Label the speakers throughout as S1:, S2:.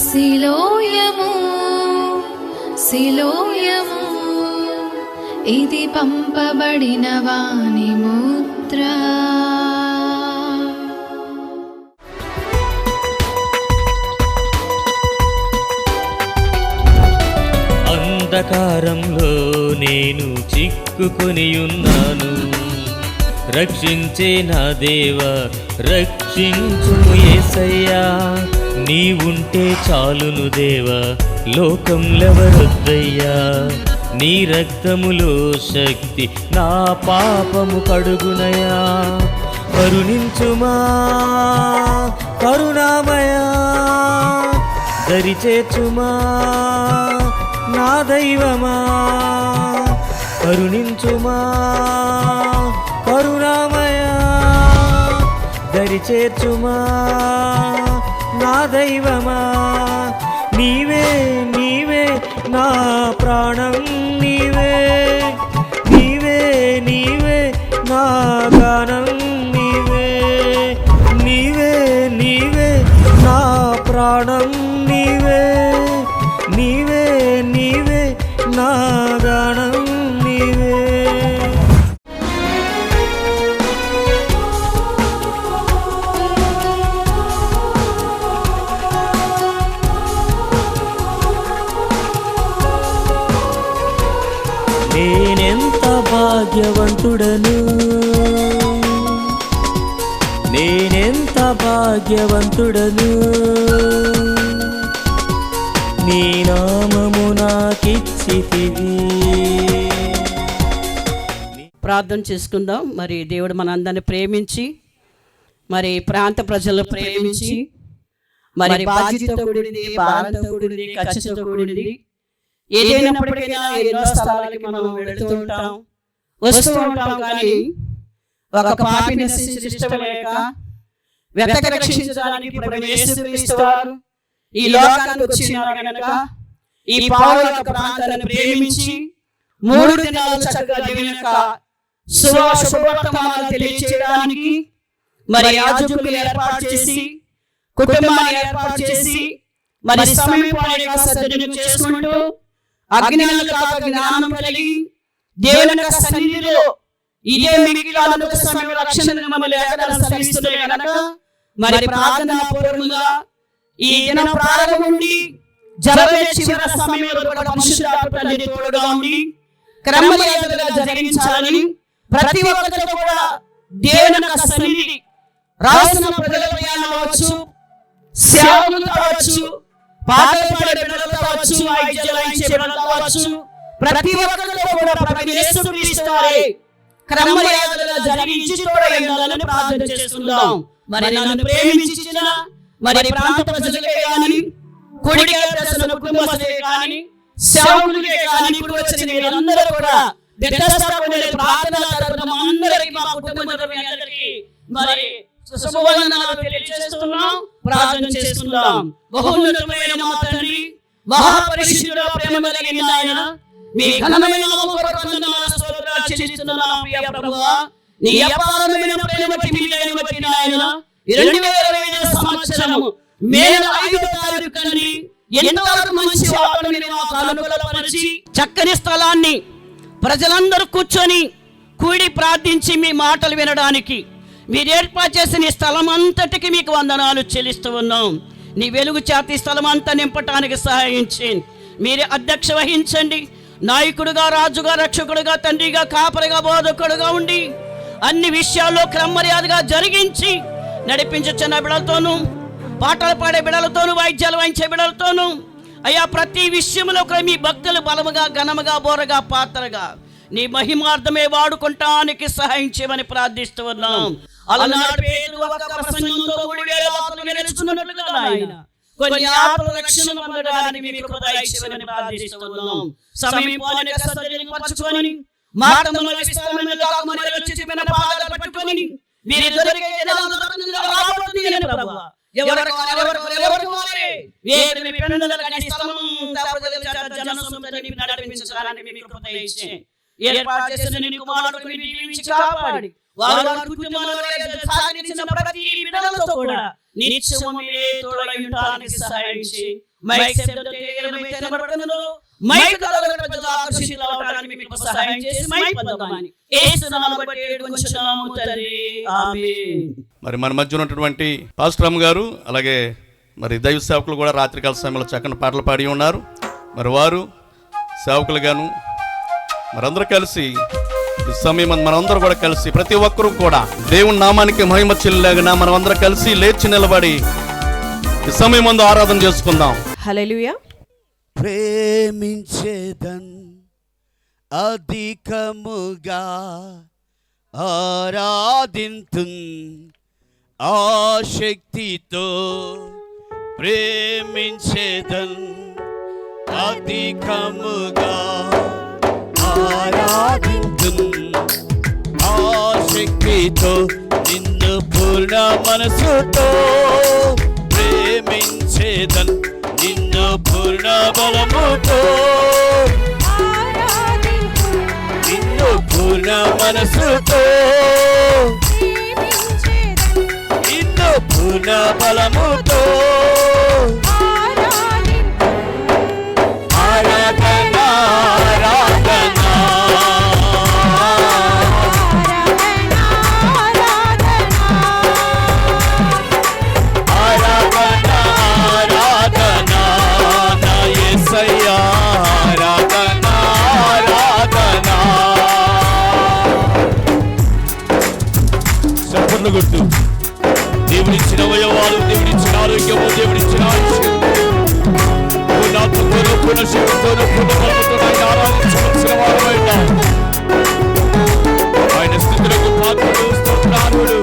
S1: సిలోయము సిలోయము, ఇది పంపబడిన వాని ముద్ర.
S2: అంధకారంలో నేను చిక్కుకొని ఉన్నాను, రక్షించే నా దేవా రక్షించుము యేసయ్యా. నీవుంటే చాలును దేవా, లోకంలెవరొద్దయ్యా. నీ రక్తములో శక్తి నా పాపము కడుగునయా. కరుణించుమా కరుణామయా, దరిచేర్చుమా నా దైవమా. కరుణించుమా కరుణామయా, దరిచేర్చుమా నా దైవమా. నీవే నీవే నా ప్రాణం, నీవే నీవే నీవే నా గానం, నీవే నీవే నీవే నా ప్రాణం, నీవే నీవే నీవే నా గానం, నీవే. నేనెంత భాగ్యవంతుడను, నేనెంత భాగ్యవంతుడను, నీ నామము నాకిచ్చితివి.
S3: ప్రార్థన చేసుకుందాం. మరి దేవుడు మనందరిని ప్రేమించి, మరి ప్రాంత ప్రజలను ప్రేమించి, మరి బాధ్యతతో కూడింది, భారంతో కూడింది, ఖర్చుతో కూడింది, ఏదైనప్పటికైనా ఎన్నో స్థలాలకి మనం వెళుతూ ఉంటాం, వస్తూ ఉంటాం. కానీ ఒక పాపిని సృష్టించలేక వెతక రక్షించడానికి ప్రభువు యేసుక్రీస్తు వారు ఈ లోకానికి వచ్చినారు కనుక ఈ పావుల ప్రాంతాన్ని ప్రేమించి 3 దినాలు చక్కగా దేవుని యొక్క శుభవర్తమానాలు తెలియజేయడానికి మరి యాజకులు ఏర్పాటు చేసి, కుటుంబాన్ని ఏర్పాటు చేసి, మరి సమీపాన్ని సద్వినియోగం చేసుకుంటూ అజ్ఞానుల కాక జ్ఞానం కలిగి దేవుని యొక్క సన్నిధిలో ఇదే మిగిలిన సమయం రక్షణ మమ్మల్ని సెలవిస్తున్నాయి కనుక మరి ప్రార్థన పూర్వకంగా ఈ దిన ప్రారంభం నుండి జరగే చివరి సమయంలో కూడా పరిశుద్ధాత్మ తండ్రి తోడుగా ఉండి క్రమమర్యాదగా జరిగించాలని ప్రతి ఒక్కరితో కూడా దేవుని యొక్క సన్నిధి రాసిన ప్రజల ప్రయాణం అవ్వచ్చు, సేవలు కావచ్చు, పాటలు పాడే బిడ్డలు కావచ్చు, వాయిద్యాలయించే బిడ్డలు కావచ్చు, ప్రతి ఒక్కరితో కూడా ప్రభువు యేసుక్రీస్తు వారే క్రమమర్యాదగా జరిగించి తోడయ్యాలని ప్రార్థన చేస్తున్నాం. మరి నన్ను ప్రేమించిన మరి ప్రాంత ప్రజలకే కానీ, కొడిగా ప్రజల కుటుంబస్తులే కానీ, సేవకులకే కానీ, ఇప్పుడు వచ్చిన మీరందరూ కూడా ప్రార్థన తరపున అందరికీ మా కుటుంబానికి మరి శుభవందనాలు తెలియజేస్తున్నాం, ప్రార్థన చేస్తున్నాం. బహున్నతమైన మా తండ్రి, మహాపరిశుద్ధుడా, ప్రేమ కలిగిన ఆయన, మీ ఘనమైన నామమునకు వందనాలు స్తోత్రాలు చెల్లిస్తున్నాం. ప్రియ ప్రభువా, నీ అపారమైన ప్రేమ తిమిలేని బట్టి నాయన 2025 సంవత్సరము మే 5వ తారీఖుని ఎంతవరకు మంచి వాతావరణాన్ని మాకు అనుకూలపరిచి చక్కని స్థలాన్ని ప్రజలందరూ కూర్చొని కూడి ప్రార్థించి మీ మాటలు వినడానికి మీరు ఏర్పాటు చేసిన ఈ స్థలం అంతటికి మీకు వందనాలు చెల్లిస్తూ ఉన్నాం. నీ వెలుగు చేత ఈ స్థలం అంతా నింపటానికి సహాయించి మీరే అధ్యక్ష వహించండి. నాయకుడుగా, రాజుగా, రక్షకుడుగా, తండ్రిగా, కాపరిగా, బోధకుడుగా ఉండి అన్ని విషయాల్లో క్రమమర్యాదగా జరిగించి నడిపించుచున్న బిడలతోనూ, పాటలు పాడే బిడలతోనూ, వాయిద్యాలు వాయించే బిడలతోనూ అయ్యా ప్రతి విషయంలో కూడా మీ భక్తులు బలముగా, ఘనముగా, బోరగా, పాత్రగా నీ మహిమార్థమే వాడుకుంటానికి సహాయం చేయమని ప్రార్థిస్తూ ఉన్నాం. అలనాడు పేతురు ఒక ప్రసంగంతో 3000 ఆత్మలు గెలుచుకున్నట్లుగా నాయన కొన్ని ఆత్మల రక్షణ పొందడానికి మీ కృప దయచేయమని ప్రార్థిస్తూ ఉన్నాం. సమీపాన్ని సద్వినియోగపరచుకొని మాటముల విస్తారమైన కాకమరిలో చెప్పిన పాదాలు పట్టుకొని మీరు దొరికే రాబోతుంది ప్రభువా. ఎవరికి వారే వేరు మీ పెన్నుల కని స్థలమంతా ప్రజల చేత జనసమూహాన్ని నడిపించడానికి మీ కృప దయచేయండి. ఏర్పాటు చేసిన నీ కుమారుడిని దీవించి కాపాడి వారి కుటుంబాలలో సాగించిన ప్రతి బిడ్డలతో కూడా నిత్యము మీరే తోడై ఉండడానికి సహాయం చేయండి. మైక్ శబ్దంతో వినబడుతున్నదో మైక్ ద్వారా ప్రజలు ఆకర్షితులవడానికి మీకు సహాయం చేసి మైక్ పొందమని యేసు నామమున బట్టి వేడుకొంచున్నాము తండ్రి. ఆమేన్.
S4: మరి మన మధ్య ఉన్నటువంటి పాస్టర్ రామ్ గారు అలాగే మరి దైవ సేవకులు కూడా రాత్రికాల సమయంలో చక్కని పాటలు పాడి ఉన్నారు. మరి వారు సేవకులుగాను మరందరూ కలిసి ఈ సమయం మనందరూ కూడా కలిసి ప్రతి ఒక్కరూ కూడా దేవుని నామానికి మహిమ చెల్లిలాగా మనం అందరం కలిసి లేచి నిలబడి ఈ సమయం ముందు ఆరాధన చేసుకుందాం.
S5: హల్లెలూయా.
S6: ప్రేమించేదన్ అధికముగా ఆరాధింతున్ ఆశక్తితో ప్రేమించేదన్ అధికముగా ఆరాధింతున్ ఆశక్తితో నిన్ను పూర్ణ మనసుతో ప్రేమించేదన్ నిన్ను పూర్ణ బలముతో నిన్ను పూర్ణ మనసుతో నిన్ను పూర్ణ బలముతో ఆరాధన ఆరాధన ఆరాధన ఆరాధన నా యేసయ్యా ఆరాధన ఆరాధన. సంపూర్ణ గుర్తు దేవుడిచ్చిన అవయవాలు, దేవుడిచ్చిన ఆరోగ్యము, దేవుడిచ్చిన ఆయుష్యం పూర్ణాత్మతోనూ పూర్ణ శక్తితోనూ పూర్ణ బలముతో ఆయన ఆరాధించవలసిన వారమైనా ఆయన స్థితులకు పాత్రుడు స్తోత్రార్హుడు.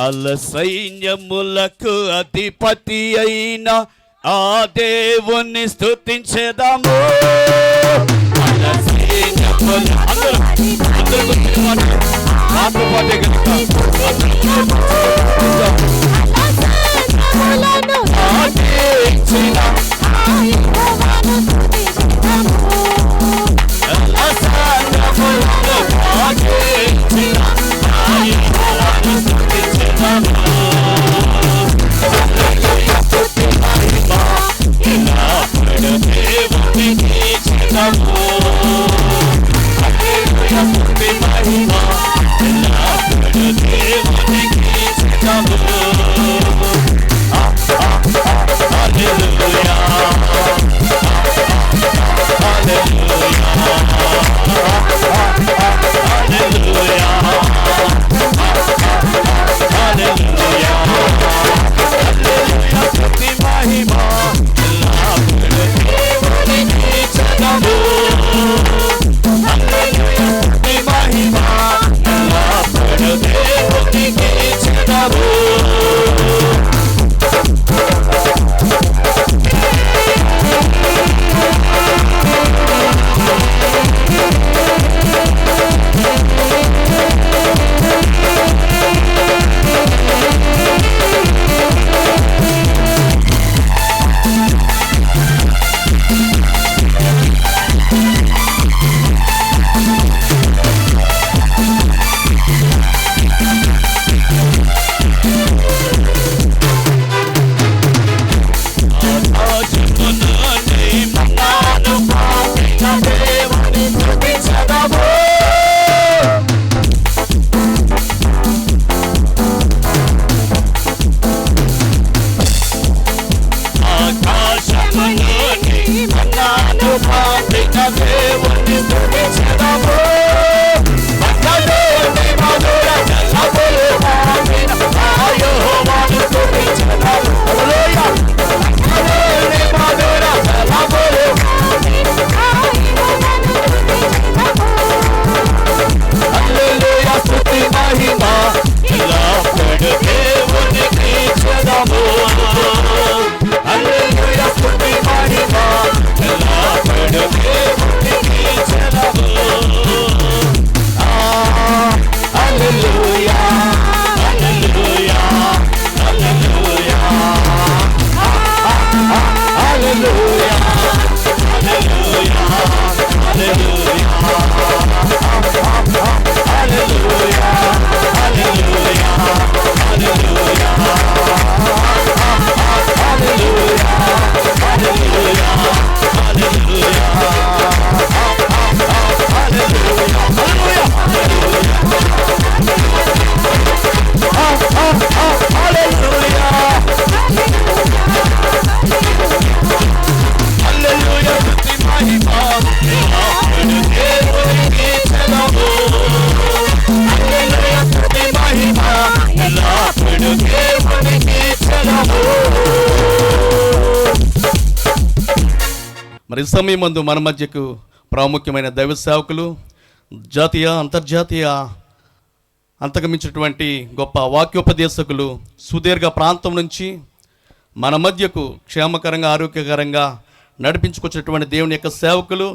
S6: అల్ల సైన్యములకు అధిపతి అయిన ఆ దేవుణ్ణి స్తుతించెదము. అల్ల సైన్యముల అందరూ మాతో పాటే కనుక
S4: మరి సమయమందు మన మధ్యకు ప్రాముఖ్యమైన దైవ సేవకులు, జాతీయ అంతర్జాతీయ అంతగమించినటువంటి గొప్ప వాక్యోపదేశకులు, సుదీర్ఘ ప్రాంతం నుంచి మన మధ్యకు క్షేమకరంగా ఆరోగ్యకరంగా నడిపించుకొచ్చినటువంటి దేవుని యొక్క సేవకులు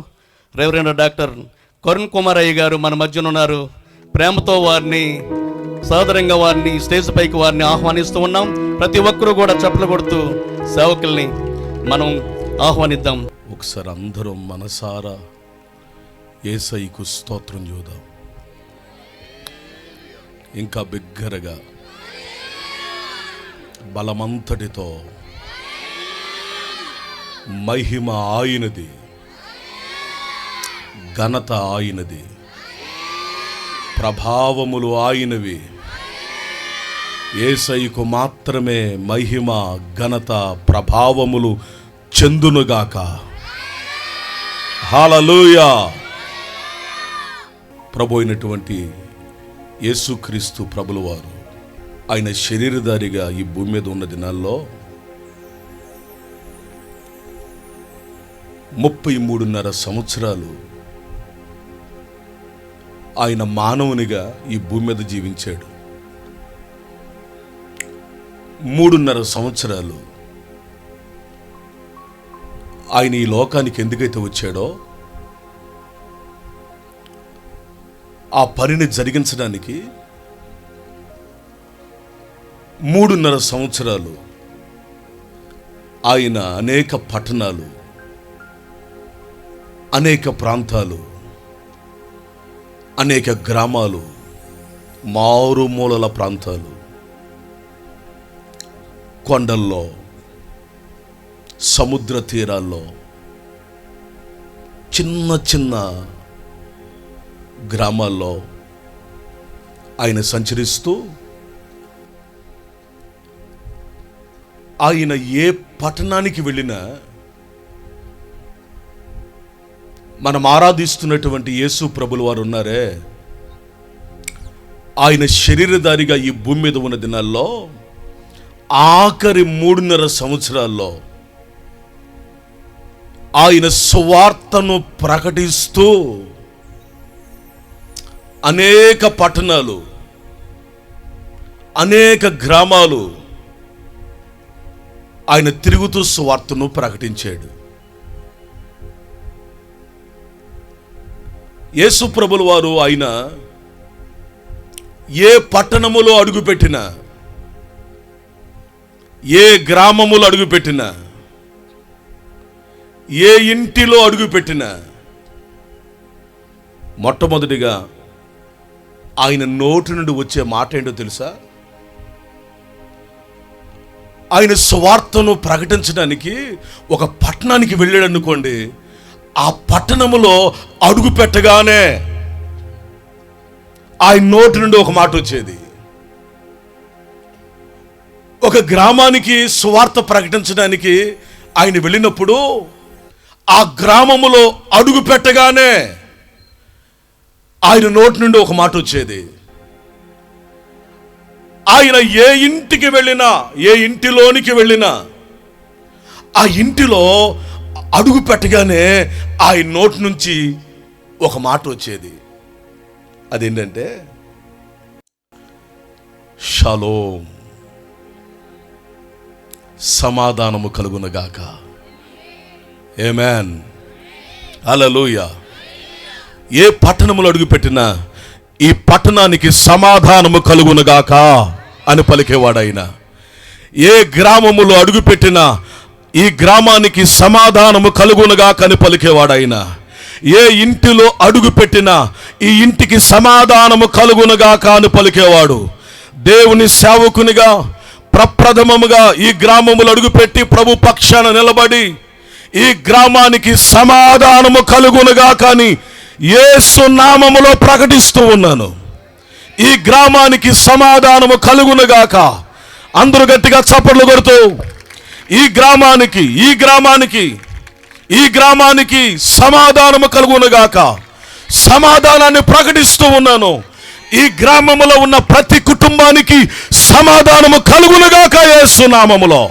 S4: రెవరెండ్ డాక్టర్ కరుణ్ కుమార్ అయ్య గారు మన మధ్యన ఉన్నారు. ప్రేమతో వారిని సాదరంగా వారిని స్టేజ్ పైకి వారిని ఆహ్వానిస్తూ ఉన్నాం. ప్రతి ఒక్కరూ కూడా చప్పట్లు కొడుతూ సేవకుల్ని మనం ఆహ్వానిద్దాం.
S5: ఒకసారి అందరూ మనసారా యేసయ్యకు స్తోత్రం చూద్దాం. ఇంకా బిగ్గరగా బలమంతటితో మహిమ ఆయనది, ఘనత ఆయనది, ప్రభావములు ఆయనవి. యేసయ్యకు మాత్రమే మహిమ, ఘనత, ప్రభావములు చెందునుగాక. హల్లెలూయా. ప్రభు అయినటువంటి యేసుక్రీస్తు ప్రభుల వారు ఆయన శరీరధారిగా ఈ భూమి మీద ఉన్న దినాల్లో 33.5 సంవత్సరాలు ఆయన మానవునిగా ఈ భూమి మీద జీవించాడు. 3.5 సంవత్సరాలు ఆయన ఈ లోకానికి ఎందుకైతే వచ్చాడో ఆ పనిని జరిగించడానికి 3.5 సంవత్సరాలు ఆయన అనేక పట్టణాలు, అనేక ప్రాంతాలు, అనేక గ్రామాలు, మారుమూలల ప్రాంతాలు, కొండల్లో, సముద్ర తీరాల్లో, చిన్న చిన్న గ్రామాల్లో ఆయన సంచరిస్తూ ఆయన ఏ పట్టణానికి వెళ్ళినా మనం ఆరాధిస్తున్నటువంటి యేసు ప్రభులు వారు ఉన్నారే, ఆయన శరీరధారిగా ఈ భూమి మీద ఉన్న దినాల్లో ఆఖరి 3.5 సంవత్సరాల్లో ఆయన సువార్తను ప్రకటిస్తూ అనేక పట్టణాలు, అనేక గ్రామాలు ఆయన తిరుగుతూ సువార్తను ప్రకటించాడు. యేసు ప్రభుల వారు ఆయన ఏ పట్టణములో అడుగుపెట్టినా, ఏ గ్రామములో అడుగుపెట్టినా, ఏ ఇంటిలో అడుగుపెట్టినా మొట్టమొదటిగా ఆయన నోటి నుండి వచ్చే మాట ఏంటో తెలుసా? ఆయన సువార్తను ప్రకటించడానికి ఒక పట్టణానికి వెళ్ళాడు అనుకోండి, ఆ పట్టణములో అడుగు పెట్టగానే ఆయన నోటి నుండి ఒక మాట వచ్చేది. ఒక గ్రామానికి సువార్త ప్రకటించడానికి ఆయన వెళ్ళినప్పుడు ఆ గ్రామములో అడుగు పెట్టగానే ఆయన నోటి నుండి ఒక మాట వచ్చేది. ఆయన ఏ ఇంటికి వెళ్ళినా, ఏ ఇంటిలోనికి వెళ్ళినా ఆ ఇంటిలో అడుగు పెట్టగానే ఆయన నోటి నుంచి ఒక మాట వచ్చేది. అదేంటంటే షలోం, సమాధానము కలుగునగాక. ఆమేన్, హల్లెలూయా. ఏ పట్టణములో అడుగుపెట్టినా ఈ పట్టణానికి సమాధానము కలుగునగాక అని పలికేవాడు ఆయన. ఏ గ్రామములో అడుగుపెట్టినా ఈ గ్రామానికి సమాధానము కలుగునగాక అని పలికేవాడు ఆయన. ఏ ఇంటిలో అడుగుపెట్టినా ఈ ఇంటికి సమాధానము కలుగునగాక అని పలికేవాడు. దేవుని సేవకునిగా ప్రప్రథమముగా ఈ గ్రామములు అడుగుపెట్టి ప్రభు పక్షాన నిలబడి ఈ గ్రామానికి సమాధానము కలుగునగాక అని యేసు నామములో ప్రకటిస్తూ ఉన్నాను. ఈ గ్రామానికి సమాధానము కలుగునగాక. అందరూ గట్టిగా చప్పట్లు కొడుతూ ఈ గ్రామానికి సమాధానము కలుగునగాక, సమాధానాన్ని ప్రకటిస్తూ ఉన్నాను. ఈ గ్రామములో ఉన్న ప్రతి కుటుంబానికి సమాధానము కలుగునగాక యేసు నామములో.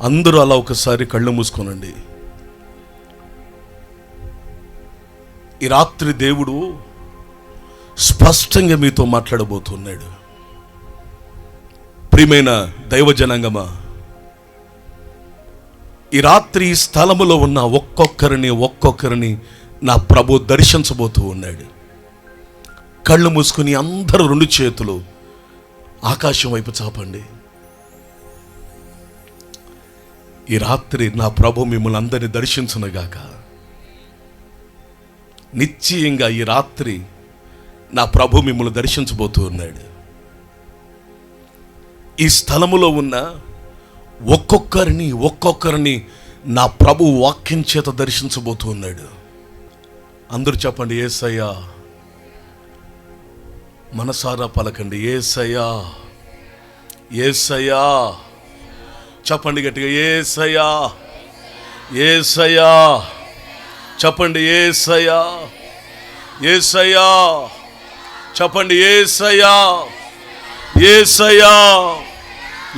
S5: అందరూ అలా ఒకసారి కళ్ళు మూసుకోనండి. ఈ రాత్రి దేవుడు స్పష్టంగా మీతో మాట్లాడబోతున్నాడు. ప్రియమైన దైవ జనాంగమా, ఈ రాత్రి ఈ స్థలములో ఉన్న ఒక్కొక్కరిని నా ప్రభు దర్శించబోతూ ఉన్నాడు. కళ్ళు మూసుకుని అందరూ 2 చేతులు ఆకాశం వైపు చాపండి. ఈ రాత్రి నా ప్రభు మిమ్మల్ని అందరినీ దర్శించునుగాక. నిశ్చయంగా ఈ రాత్రి నా ప్రభు మిమ్మల్ని దర్శించబోతూ ఉన్నాడు. ఈ స్థలములో ఉన్న ఒక్కొక్కరిని నా ప్రభు వాక్యం చేత దర్శించబోతూ ఉన్నాడు. అందరూ చెప్పండి యేసయ్యా. మనసారా పలకండి యేసయ్యా, యేసయ్యా. చెప్పండి గట్టిగా యేసయ్యా, యేసయ్యా. చెప్పండి యేసయ్యా, యేసయ్యా. చెప్పండి యేసయ్యా, యేసయ్యా,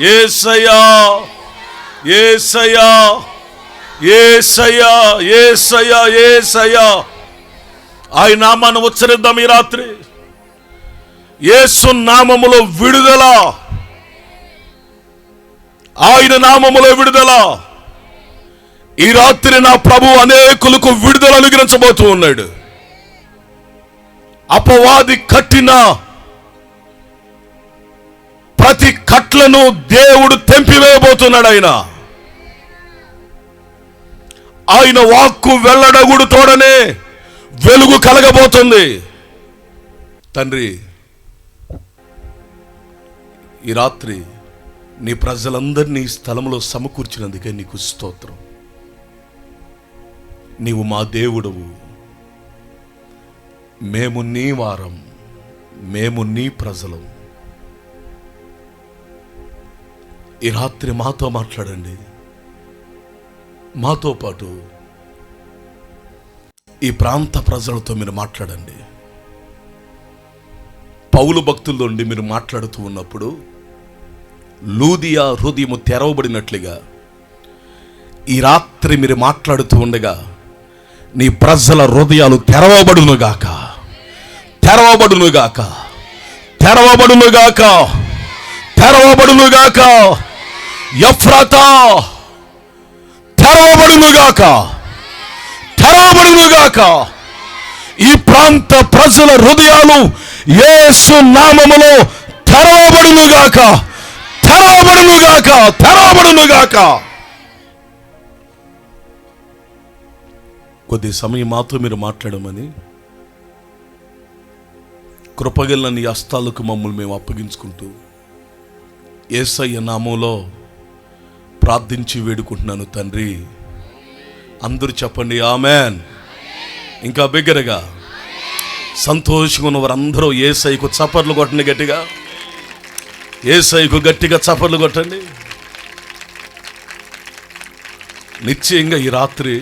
S5: యేసయ్యా, యేసయ్యా, యేసయ్యా, యేసయ్యా, యేసయ్యా. ఆయన నామాన్ని ఉచ్చరిద్దాం ఈ రాత్రి. యేసు నామములో విడుదల, ఆయన నామములో విడుదల. ఈ రాత్రి నా ప్రభు అనేకులకు విడుదల అనుగ్రహించబోతూ ఉన్నాడు. అపవాది కట్టిన ప్రతి కట్లను దేవుడు తెంపివేయబోతున్నాడు. ఆయన వాక్కు వెల్లడగుడు తోడనే వెలుగు కలగబోతుంది. తండ్రి, ఈ రాత్రి నీ ప్రజలందరినీ ఈ స్థలంలో సమకూర్చినందుకే నీకు స్తోత్రం. నీవు మా దేవుడవు, మేము నీ వారం, మేము నీ ప్రజలం. ఈ రాత్రి మాతో మాట్లాడండి. మాతో పాటు ఈ ప్రాంత ప్రజలతో మీరు మాట్లాడండి. పౌలు భక్తుల నుండి మీరు మాట్లాడుతూ ఉన్నప్పుడు లూదియా హృదయము తెరవబడినట్లుగా ఈ రాత్రి మీరు మాట్లాడుతూ ఉండగా నీ ప్రజల హృదయాలు తెరవబడునుగాక, తెరవబడునుగాక, తెరవబడునుగాక, తెరవబడునుగాక. ఎఫ్రాతా తెరవబడునుగాక, తెరవబడునుగాక. ఈ ప్రాంత ప్రజల హృదయాలు యేసు నామములో తెరవబడునుగాక, తెరవబడునుగాక, తెరవబడునుగాక. కొద్ది సమయం మాతో మీరు మాట్లాడమని కృపగల నీ హస్తాలకు మమ్మల్ని మేము అప్పగించుకుంటూ యేసయ్య నామంలో ప్రార్థించి వేడుకుంటున్నాను తండ్రి. అందరూ చెప్పండి ఆమెన్. ఇంకా బిగ్గరగా సంతోషంగా ఉన్న వారందరూ యేసయ్యకు చప్పర్లు కొట్టండి గట్టిగా. యేసయ్యకు గట్టిగా చప్పర్లు కొట్టండి. నిశ్చయంగా ఈ రాత్రి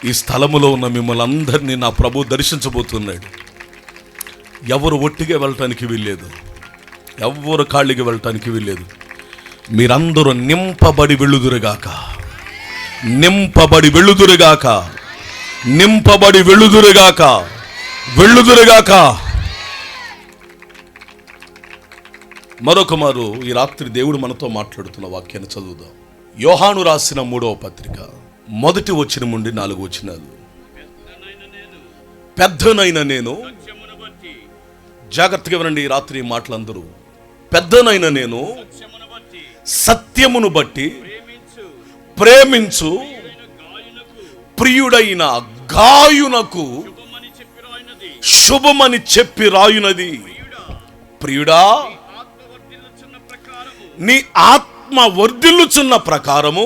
S5: ఈ స్థలములో ఉన్న మిమ్మల్ని అందరినీ నా ప్రభు దర్శించబోతున్నాడు. ఎవరు ఒట్టిగా వెళ్ళటానికి వీల్లేదు, ఎవరు ఖాళీగా వెళ్ళటానికి వీల్లేదు. మీరందరూ నింపబడి వెళ్ళుదురుగాక, నింపబడి వెళ్ళుదురుగాక, నింపబడి వెళ్ళుదురుగాక, వెళ్ళుదురుగాక. మరొక మారు ఈ రాత్రి దేవుడు మనతో మాట్లాడుతున్న వాక్యాన్ని చదువుదాం. యోహాను రాసిన 3వ పత్రిక 1 వచనం నుండి 4 వచనాలు. పెద్దనైన నేను, జాగ్రత్తగా వినండి ఈ రాత్రి మాటలందరూ. పెద్దనైన నేను సత్యమును బట్టి ప్రేమించు ప్రియుడైన గాయునకు శుభమని చెప్పి రాయునది. ప్రియుడా, నీ ఆత్మ వర్ధిల్లుచున్న ప్రకారము,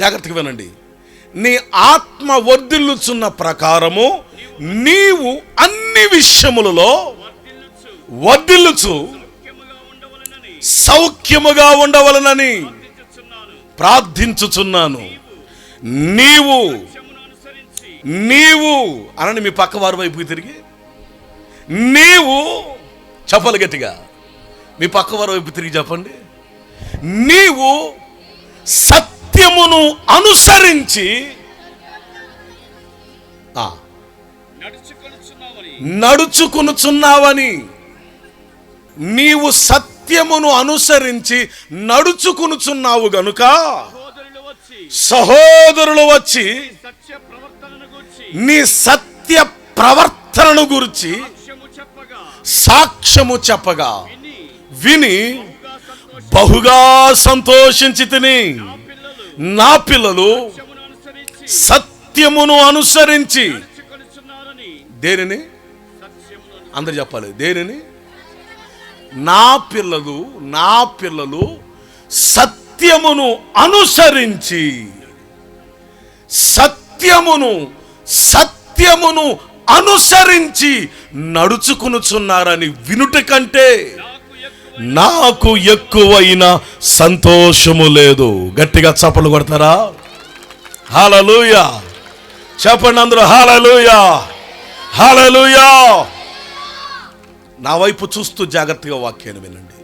S5: జాగ్రత్తగా వినండి, నీ ఆత్మ వర్ధిల్లుచున్న ప్రకారము నీవు అన్ని విషయములలో వర్ధిల్లుచు సౌఖ్యముగా ఉండవలనని ప్రార్థించుచున్నాను. నీవు నీవు అనని మీ పక్క వారి వైపుకి తిరిగి, నీవు చెప్పాలి గట్టిగా, మీ పక్క వారి వైపు తిరిగి చెప్పండి. నీవు సత్యమును అనుసరించి నడుచుకునుచున్నావని. నీవు సత్యమును అనుసరించి నడుచుకునుచున్నావు గనుక సహోదరులు వచ్చి నీ సత్య ప్రవర్తనను గురించి సాక్ష్యము చెప్పగా విని బహుగా సంతోషించి తిని, నా పిల్లలు సత్యమును అనుసరించి దేనిని, అందరు చెప్పాలి, దేనిని, నా పిల్లలు సత్యమును అనుసరించి, సత్యమును అనుసరించి నడుచుకునుచున్నారని వినుట కంటే నాకు ఎక్కువైన సంతోషము లేదు. గట్టిగా చప్పలు కొడతారా? హల్లెలూయా చెప్పండి అందరూ. హల్లెలూయా, హల్లెలూయా. నా వైపు చూస్తూ జాగ్రత్తగా వాక్యాన్ని వినండి.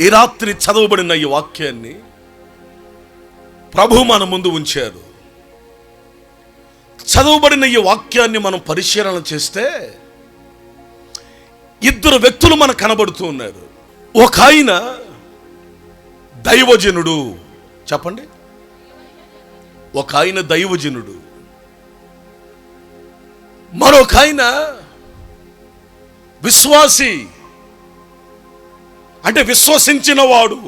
S5: ఈ రాత్రి చదవబడిన ఈ వాక్యాన్ని ప్రభు మన ముందు ఉంచారు. చదవబడిన ఈ వాక్యాన్ని మనం పరిశీలన చేస్తే ఇద్దరు వ్యక్తులు మనకు కనబడుతూ ఉన్నారు. ఒక ఆయన దైవజనుడు, చెప్పండి, ఒక ఆయన దైవజనుడు, మరొక ఆయన విశ్వాసి, అంటే విశ్వసించిన వాడు.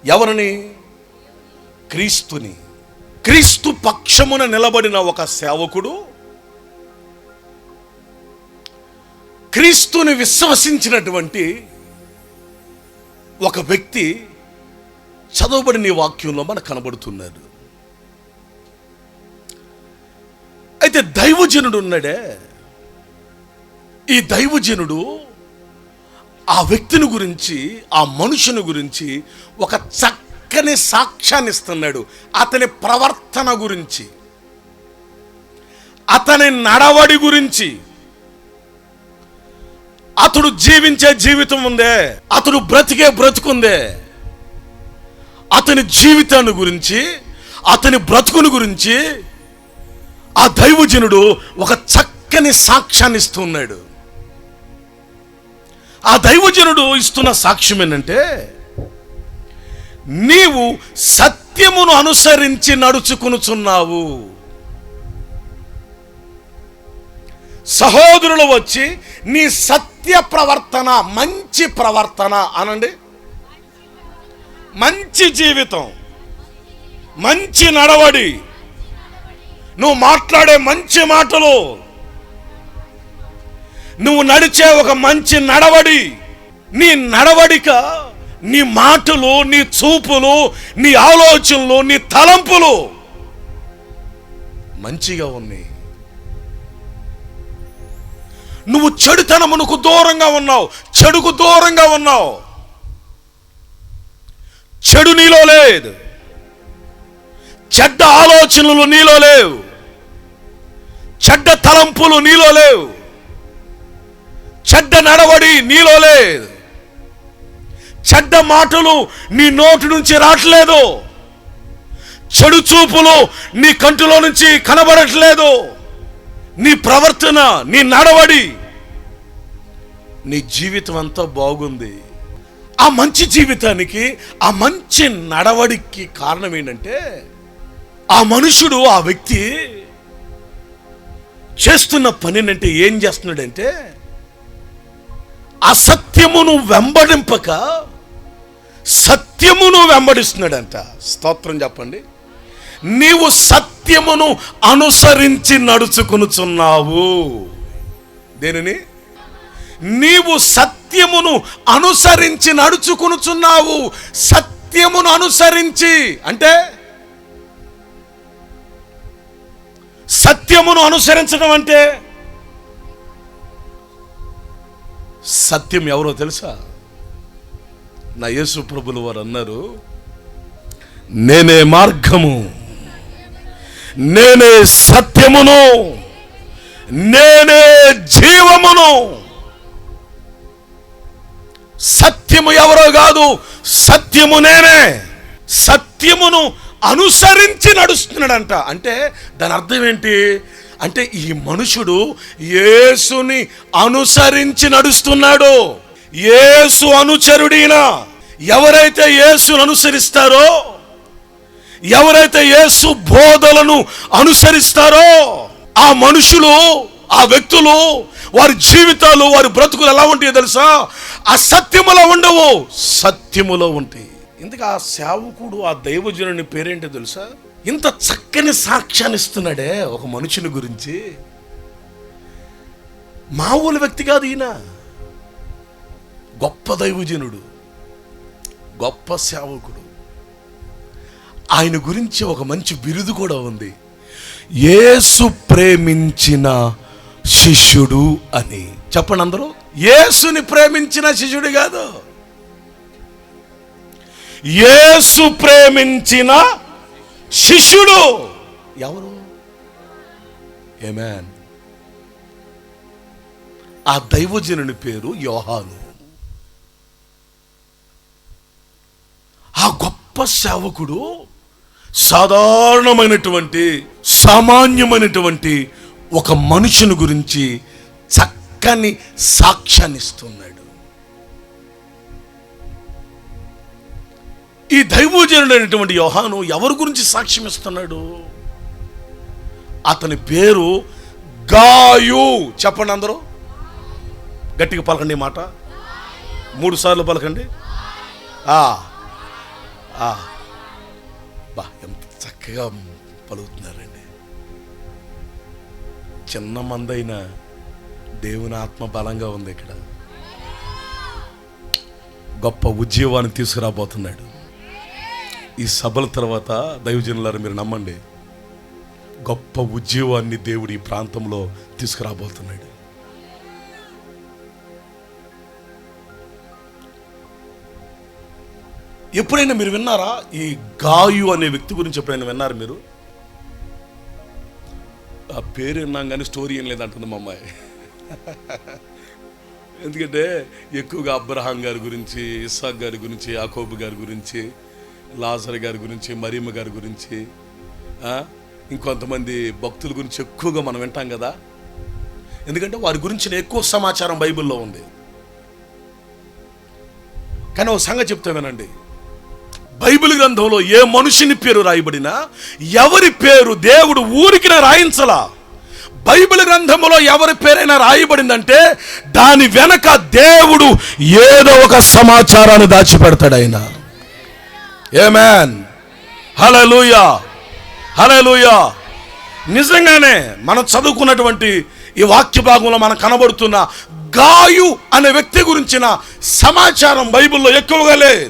S5: ఎవరిని? క్రీస్తుని. క్రీస్తు పక్షమున నిలబడిన ఒక సేవకుడు క్రీస్తుని విశ్వసించినటువంటి ఒక వ్యక్తి చదవబడిన వాక్యంలో మనకు కనబడుతున్నారు. అయితే దైవజనుడు ఉన్నాడే, ఈ దైవజనుడు ఆ వ్యక్తిని గురించి, ఆ మనుషుని గురించి ఒక చక్కని సాక్ష్యాన్ని ఇస్తున్నాడు. అతని ప్రవర్తన గురించి, అతని నడవడి గురించి, అతడు జీవించే జీవితం ఉందే, అతడు బ్రతికే బ్రతుకుందే, అతని జీవితాన్ని గురించి, అతని బ్రతుకుని గురించి ఆ దైవజనుడు ఒక చక్కని సాక్ష్యాన్ని ఇస్తున్నాడు. ఆ దైవజనుడు ఇస్తున్న సాక్ష్యం ఏంటంటే, నీవు సత్యమును అనుసరించి నడుచుకొనుచున్నావు. సహోదరులు వచ్చి నీ సత్య ప్రవర్తన, మంచి ప్రవర్తన అనండి, మంచి జీవితం, మంచి నడవడి, నువ్వు మాట్లాడే మంచి మాటలు, నువ్వు నడిచే ఒక మంచి నడవడి, నీ నడవడిక, నీ మాటలు, నీ చూపులు, నీ ఆలోచనలు, నీ తలంపులు మంచిగా ఉన్నాయి. నువ్వు చెడుతనమునకు దూరంగా ఉన్నావు, చెడుకు దూరంగా ఉన్నావు. చెడు నీలో లేదు, చెడ్డ ఆలోచనలు నీలో లేవు, చెడ్డ తలంపులు నీలో లేవు, చెడ్డ నడవడి నీలో లేదు, చెడ్డ మాటలు నీ నోటి నుంచి రావట్లేదు, చెడు చూపులు నీ కంటిలో నుంచి కనబడట్లేదు. నీ ప్రవర్తన, నీ నడవడి, నీ జీవితం అంతా బాగుంది. ఆ మంచి జీవితానికి, ఆ మంచి నడవడికి కారణం ఏంటంటే, ఆ మనుషుడు, ఆ వ్యక్తి చేస్తున్న పని అంటే ఏం చేస్తున్నాడంటే, అసత్యమును వెంబడింపక సత్యమును వెంబడిస్తున్నాడంట. స్తోత్రం చెప్పండి. నీవు సత్యమును అనుసరించి నడుచుకొనుచున్నావు. దేనిని? నీవు సత్యమును అనుసరించి నడుచుకొనుచున్నావు. సత్యమును అనుసరించి అంటే, సత్యమును అనుసరించడం అంటే, సత్యం ఎవరో తెలుసా? నా యేసు ప్రభులు వారు అన్నారు, నేనే మార్గము, నేనే సత్యమును, నేనే జీవమును. సత్యము ఎవరో కాదు, సత్యము నేనే. సత్యమును అనుసరించి నడుస్తున్నాడంట. అంటే దాని అర్థం ఏంటి అంటే, ఈ మనుషుడు యేసుని అనుసరించి నడుస్తున్నాడు. యేసు అనుచరుడిన ఎవరైతే యేసును అనుసరిస్తారో, ఎవరైతే యేసు బోధలను అనుసరిస్తారో, ఆ మనుషులు, ఆ వ్యక్తులు, వారి జీవితాలు, వారి బ్రతుకులు ఎలా ఉంటాయో తెలుసా? అసత్యములో ఉండవు, సత్యములో ఉంటాయి. ఇందుకు ఆ సేవకుడు, ఆ దైవజనుని పేరేంటో తెలుసా? ఇంత చక్కని సాక్ష్యాన్ని ఇస్తున్నాడే ఒక మనుషుని గురించి. మామూలు వ్యక్తి కాదు ఈయన, గొప్ప దైవజనుడు, గొప్ప సేవకుడు. ఆయన గురించి ఒక మంచి బిరుదు కూడా ఉంది, యేసు ప్రేమించిన శిష్యుడు అని. చెప్పండి అందరూ, యేసుని ప్రేమించిన శిష్యుడు కాదు, యేసు ప్రేమించిన శిష్యుడు. ఎవరు? ఆమేన్. ఆ దైవజనుని పేరు యోహాను. ఆ గొప్ప సేవకుడు సాధారణమైనటువంటి సామాన్యమైనటువంటి ఒక మనుషుని గురించి చక్కని సాక్ష్యాన్ని ఇస్తున్నాడు. ఈ దైవజనుడైనటువంటి యోహాను ఎవరి గురించి సాక్ష్యం ఇస్తున్నాడు? అతని పేరు గాయు. చెప్పండి అందరూ, గట్టిగా పలకండి మాట, 3 సార్లు పలకండి. బా ఎంత చక్కగా పలుకుతున్నారండి. చిన్న మందైన దేవుని ఆత్మ బలంగా ఉంది ఇక్కడ. గొప్ప ఉద్యోగాన్ని తీసుకురాబోతున్నాడు. ఈ సభల తర్వాత దైవజనులారా మీరు నమ్మండి, గొప్ప ఉద్యోగాన్ని దేవుడు ఈ ప్రాంతంలో తీసుకురాబోతున్నాడు. ఎప్పుడైనా మీరు విన్నారా ఈ గాయు అనే వ్యక్తి గురించి? ఎప్పుడైనా విన్నారు మీరు? ఆ పేరు విన్నాం కానీ స్టోరీ ఏం లేదంటుంది మా అమ్మాయి. ఎందుకంటే ఎక్కువగా అబ్రహాం గారి గురించి, ఇస్సాక్ గారి గురించి, యాకోబు గారి గురించి, లాజరు గారి గురించి, మరియమ్మ గారి గురించి, ఇంకొంతమంది భక్తుల గురించి ఎక్కువగా మనం వింటాం కదా. ఎందుకంటే వారి గురించిన ఎక్కువ సమాచారం బైబిల్లో ఉంది. కానీ ఒక సంగతి చెప్తా వినండి, బైబిల్ గ్రంథంలో ఏ మనుషుని పేరు రాయబడినా, ఎవరి పేరు దేవుడు ఊరికిన రాయించలా. బైబిల్ గ్రంథంలో ఎవరి పేరైనా రాయబడిందంటే దాని వెనక దేవుడు ఏదో ఒక సమాచారాన్ని దాచిపెడతాడు ఆయన. ఆమేన్, హల్లెలూయా, హల్లెలూయా. నిజంగానే మనం చదువుకున్నటువంటి ఈ వాక్య భాగంలో మనకు కనబడుతున్న గాయు అనే వ్యక్తి గురించిన సమాచారం బైబిల్లో ఎక్కువగా లేదు.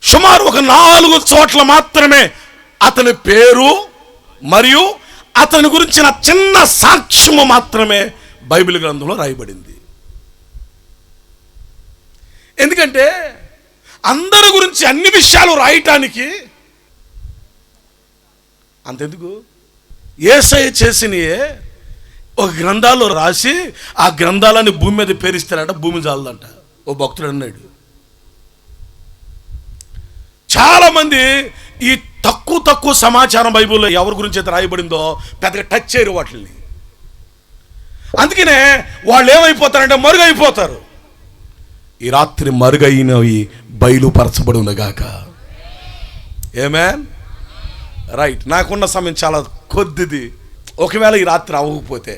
S5: సుమారు ఒక 4 చోట్ల మాత్రమే అతని పేరు మరియు అతని గురించిన చిన్న సాక్ష్యము మాత్రమే బైబిల్ గ్రంథంలో రాయబడింది. ఎందుకంటే అందరి గురించి అన్ని విషయాలు రాయటానికి అంతెందుకు, యేసయ్య చేసినయే ఒక గ్రంథాల్లో రాసి ఆ గ్రంథాలని భూమి మీద పేరిస్తారంట, భూమి చాలదంట. ఓ భక్తుడు అన్నాడు. చాలా మంది ఈ తక్కువ సమాచారం బైబిల్లో ఎవరి గురించి అయితే రాయబడిందో పెద్దగా టచ్ చేయరు వాటిని. అందుకనే వాళ్ళు ఏమైపోతారంటే మరుగైపోతారు. ఈ రాత్రి మరుగైనవి బయలుపరచబడి ఉన్నగాక. ఆమేన్, రైట్. నాకున్న సమయం చాలా కొద్దిది. ఒకవేళ ఈ రాత్రి అవ్వకపోతే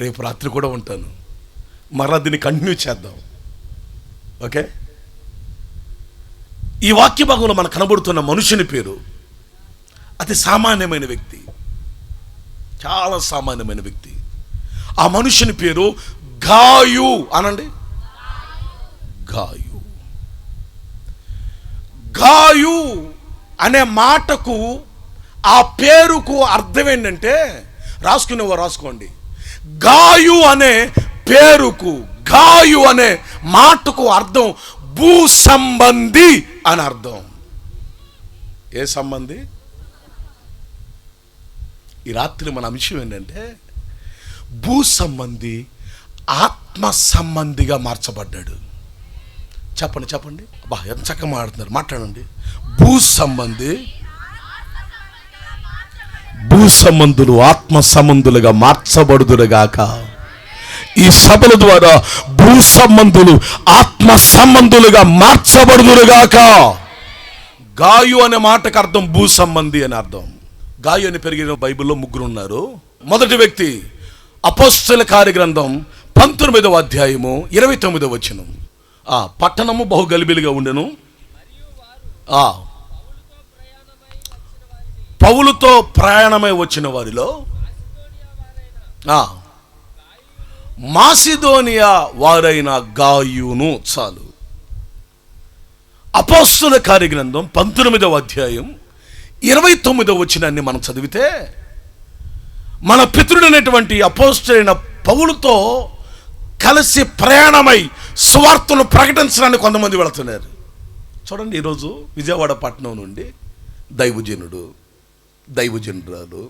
S5: రేపు రాత్రి కూడా ఉంటాను. మరలా దీన్ని కంటిన్యూ చేద్దాం. ఓకే, ఈ వాక్య భాగంలో మనకు కనబడుతున్న మనుషుని పేరు అతి సామాన్యమైన వ్యక్తి, చాలా సామాన్యమైన వ్యక్తి. ఆ మనుషుని పేరు గాయు. అనండి, గాయు. గాయు అనే మాటకు, ఆ పేరుకు అర్థం ఏంటంటే, రాసుకునేవారు రాసుకోండి. గాయు అనే పేరుకు, గాయు అనే మాటకు అర్థం భూ సంబంధి అని అర్థం. ఏ సంబంధి? ఈ రాత్రి మన అంశం ఏంటంటే భూ సంబంధి ఆత్మ సంబంధిగా మార్చబడ్డాడు. చెప్పండి చెప్పండి, బా ఎంత చక్కగా మాట్లాడుతున్నారు, మాట్లాడండి. భూ సంబంధి, భూ సంబంధులు ఆత్మ సంబంధులుగా మార్చబడుదురుగాక. ఈ సభల ద్వారా భూ సంబంధులు ఆత్మ సంబంధులుగా మార్చబడుదురుగాక. గాయు అనే మాటకు అర్థం భూ సంబంధి అని అర్థం. గాయు అని పెరిగిన బైబిల్లో 3 ఉన్నారు. మొదటి వ్యక్తి అపోస్తలుల కార్యగ్రంథం 19వ అధ్యాయము 29వ వచనం. పట్టణము బహు గలిబిలిగా ఉండెను. పౌలుతో ప్రయాణమై వచ్చిన వారిలో మాసిదోనియా వారైన గాయును. చాలు. అపోస్తలుల కార్యగ్రంథం 19వ అధ్యాయం 29వ వచనాన్ని మనం చదివితే, మన పితరుడైనటువంటి అపోస్తలుడైన పౌలుతో కలిసి ప్రయాణమై సువార్తను ప్రకటించడానికి కొంతమంది వెళుతున్నారు. చూడండి, ఈరోజు విజయవాడ పట్టణం నుండి దైవజనుడు, దైవజనురాలు,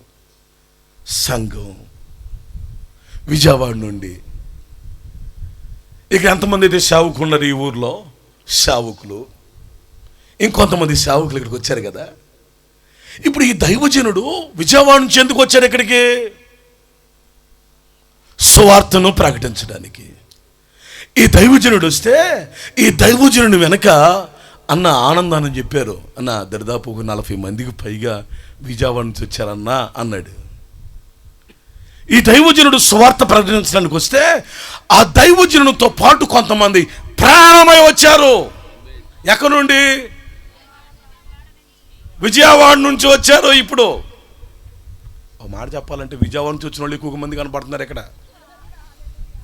S5: సంఘం విజయవాడ నుండి, ఇక ఎంతమంది అయితే సేవకులు ఉన్నారు ఈ ఊర్లో, సేవకులు, ఇంకొంతమంది సేవకులు ఇక్కడికి వచ్చారు కదా. ఇప్పుడు ఈ దైవజనుడు విజయవాడ నుంచి ఎందుకు వచ్చాడు ఇక్కడికి? సువార్తను ప్రకటించడానికి. ఈ దైవజనుడు వస్తే ఈ దైవజనుడు వెనక అన్న ఆనందాన్ని చెప్పారు. అన్న దరిదాపు 40 మందికి పైగా విజయవాడ నుంచి వచ్చారన్నా అన్నాడు. ఈ దైవజనుడు సువార్త ప్రకటించడానికి వస్తే ఆ దైవజనుడితో పాటు కొంతమంది ప్రాణమై వచ్చారు. ఎక్కడి నుండి? విజయవాడ నుంచి వచ్చారు. ఇప్పుడు ఒక మాట చెప్పాలంటే విజయవాడ నుంచి వచ్చిన వాళ్ళు ఎక్కువ మంది కనపడుతున్నారు ఇక్కడ.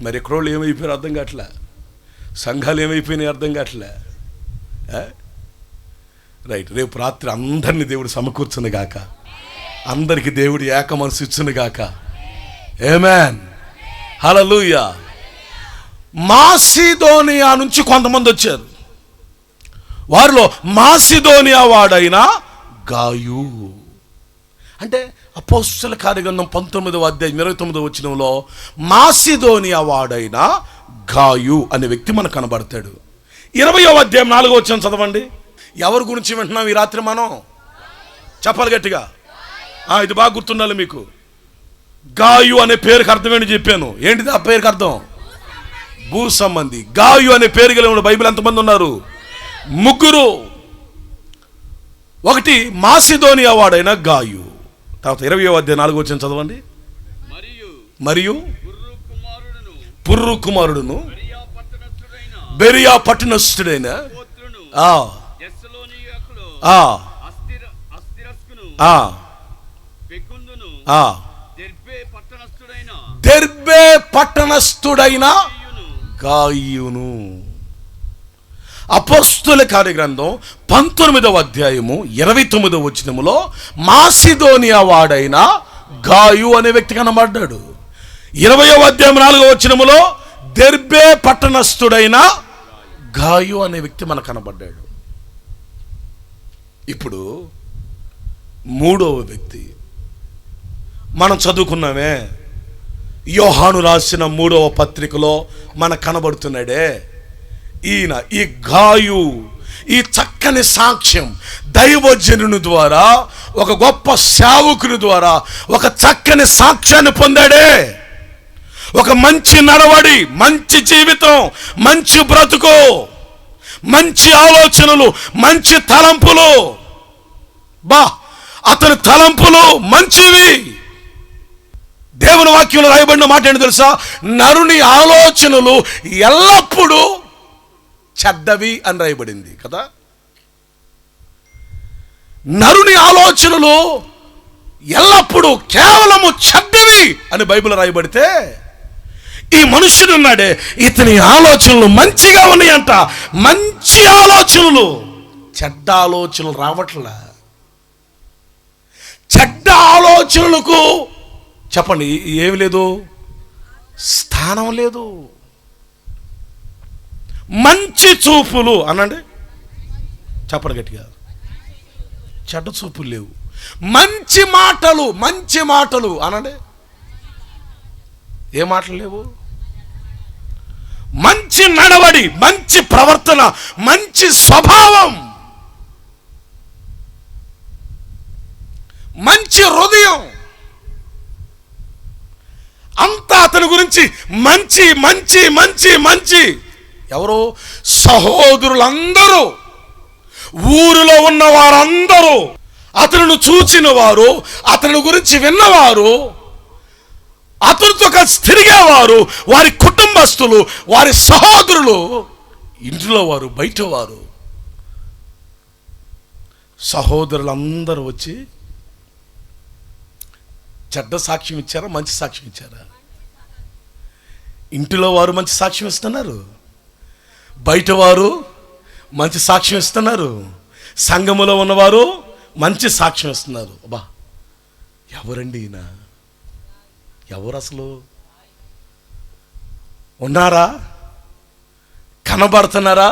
S5: మరి ఎక్కడోళ్ళు ఏమైపోయారు అర్థం కావట్లే, సంఘాలు ఏమైపోయినాయి అర్థం కావట్లే. రైట్, రేపు రాత్రి అందరినీ దేవుడు సమకూర్చును గాక, అందరికి దేవుడు ఏక మనసు ఇచ్చును గాక. ఆమేన్, హల్లెలూయా. మాసిదోనియా నుంచి కొంతమంది వచ్చారు. వారిలో మాసిదోనియా వాడైన గాయు, అంటే అపోస్తలుల కార్యగ్రంథం 19వ అధ్యాయం 29వ వచనంలో మాసిదోనియా వాడైన గాయు అనే వ్యక్తి మనకు కనబడతాడు. 20వ అధ్యాయం 4వ వచనం చదవండి. ఎవరి గురించి వింటున్నాం ఈ రాత్రి మనం? చెప్పాలి గట్టిగా. ఇది బాగా గుర్తుండాలి మీకు. గాయు అనే పేరుకి అర్థం ఏంటి చెప్పాను. ఏంటిది ఆ పేరుకి అర్థం? భూ సంబంధి. గాయు అనే పేరు కలిగిన బైబిల్ ఎంతమంది ఉన్నారు? 3. ఒకటి మాసిదోనియా వాడైన గాయు. తర్వాత 20వ అధ్యాయం 4వ వచనం చదవండి. మరియు పుర్రు కుమారుడును బెరియా పట్టణస్థుడైన దెర్బే పట్టణస్థుడైన గాయును. అపోస్తలుల కార్యగ్రంథం 19వ అధ్యాయము 29వ వచనములో మాసిదోనియా వాడైన గాయు అనే వ్యక్తి కనబడ్డాడు. 20వ అధ్యాయం 4వ వచనములో దెర్బే పట్టణస్థుడైన గాయు అనే వ్యక్తి మనకు కనబడ్డాడు. ఇప్పుడు 3వ వ్యక్తి మనం చదువుకున్నామే, యోహాను రాసిన 3వ పత్రికలో మనకు కనబడుతున్నాడే ఈయన, ఈ గాయు. ఈ చక్కని సాక్ష్యం దైవజనుని ద్వారా, ఒక గొప్ప సేవకుని ద్వారా ఒక చక్కని సాక్ష్యాన్ని పొందాడే. ఒక మంచి నడవడి, మంచి జీవితం, మంచి బ్రతుకు, మంచి ఆలోచనలు, మంచి తలంపులు. అతని తలంపులు మంచివి. దేవుని వాక్యంలో రాయబడిన మాట ఏంటి తెలుసా? నరుని ఆలోచనలు ఎల్లప్పుడూ చెడ్డవి అని రాయబడింది కదా. నరుని ఆలోచనలు ఎల్లప్పుడూ కేవలము చెడ్డవి అని బైబిల్ రాయబడితే, ఈ మనుషుడు ఉన్నాడే, ఇతని ఆలోచనలు మంచిగా ఉన్నాయంట. మంచి ఆలోచనలు, చెడ్డ ఆలోచనలు రావట్లా. చెడ్డ ఆలోచనలకు చెప్పండి ఏమి లేదు, స్థానం లేదు. మంచి చూపులు అనండి, చెప్పండి గట్టిగా. చెడ్డ చూపులు లేవు. మంచి మాటలు, మంచి మాటలు అనండి. ఏ మాటలు లేవు? మంచి నడవడి, మంచి ప్రవర్తన, మంచి స్వభావం, మంచి హృదయం, అంతా అతని గురించి మంచి మంచి మంచి మంచి. ఎవరు? సహోదరులందరూ, ఊరిలో ఉన్న వారందరూ, అతను చూచిన వారు, అతని గురించి విన్నవారు, అతనితో కలిసి తిరిగేవారు, వారి కుటుంబస్తులు, వారి సహోదరులు, ఇంట్లో వారు, బయట వారు, సహోదరులందరూ వచ్చి చెడ్డ సాక్ష్యం ఇచ్చారా, మంచి సాక్ష్యం ఇచ్చారా? ఇంటిలో వారు మంచి సాక్ష్యం ఇస్తున్నారు, బయట వారు మంచి సాక్ష్యం ఇస్తున్నారు, సంఘములో ఉన్నవారు మంచి సాక్ష్యం ఇస్తున్నారు. అబ్బా, ఎవరండి ఈయన? ఎవరు అసలు? ఉన్నారా? కనబడుతున్నారా?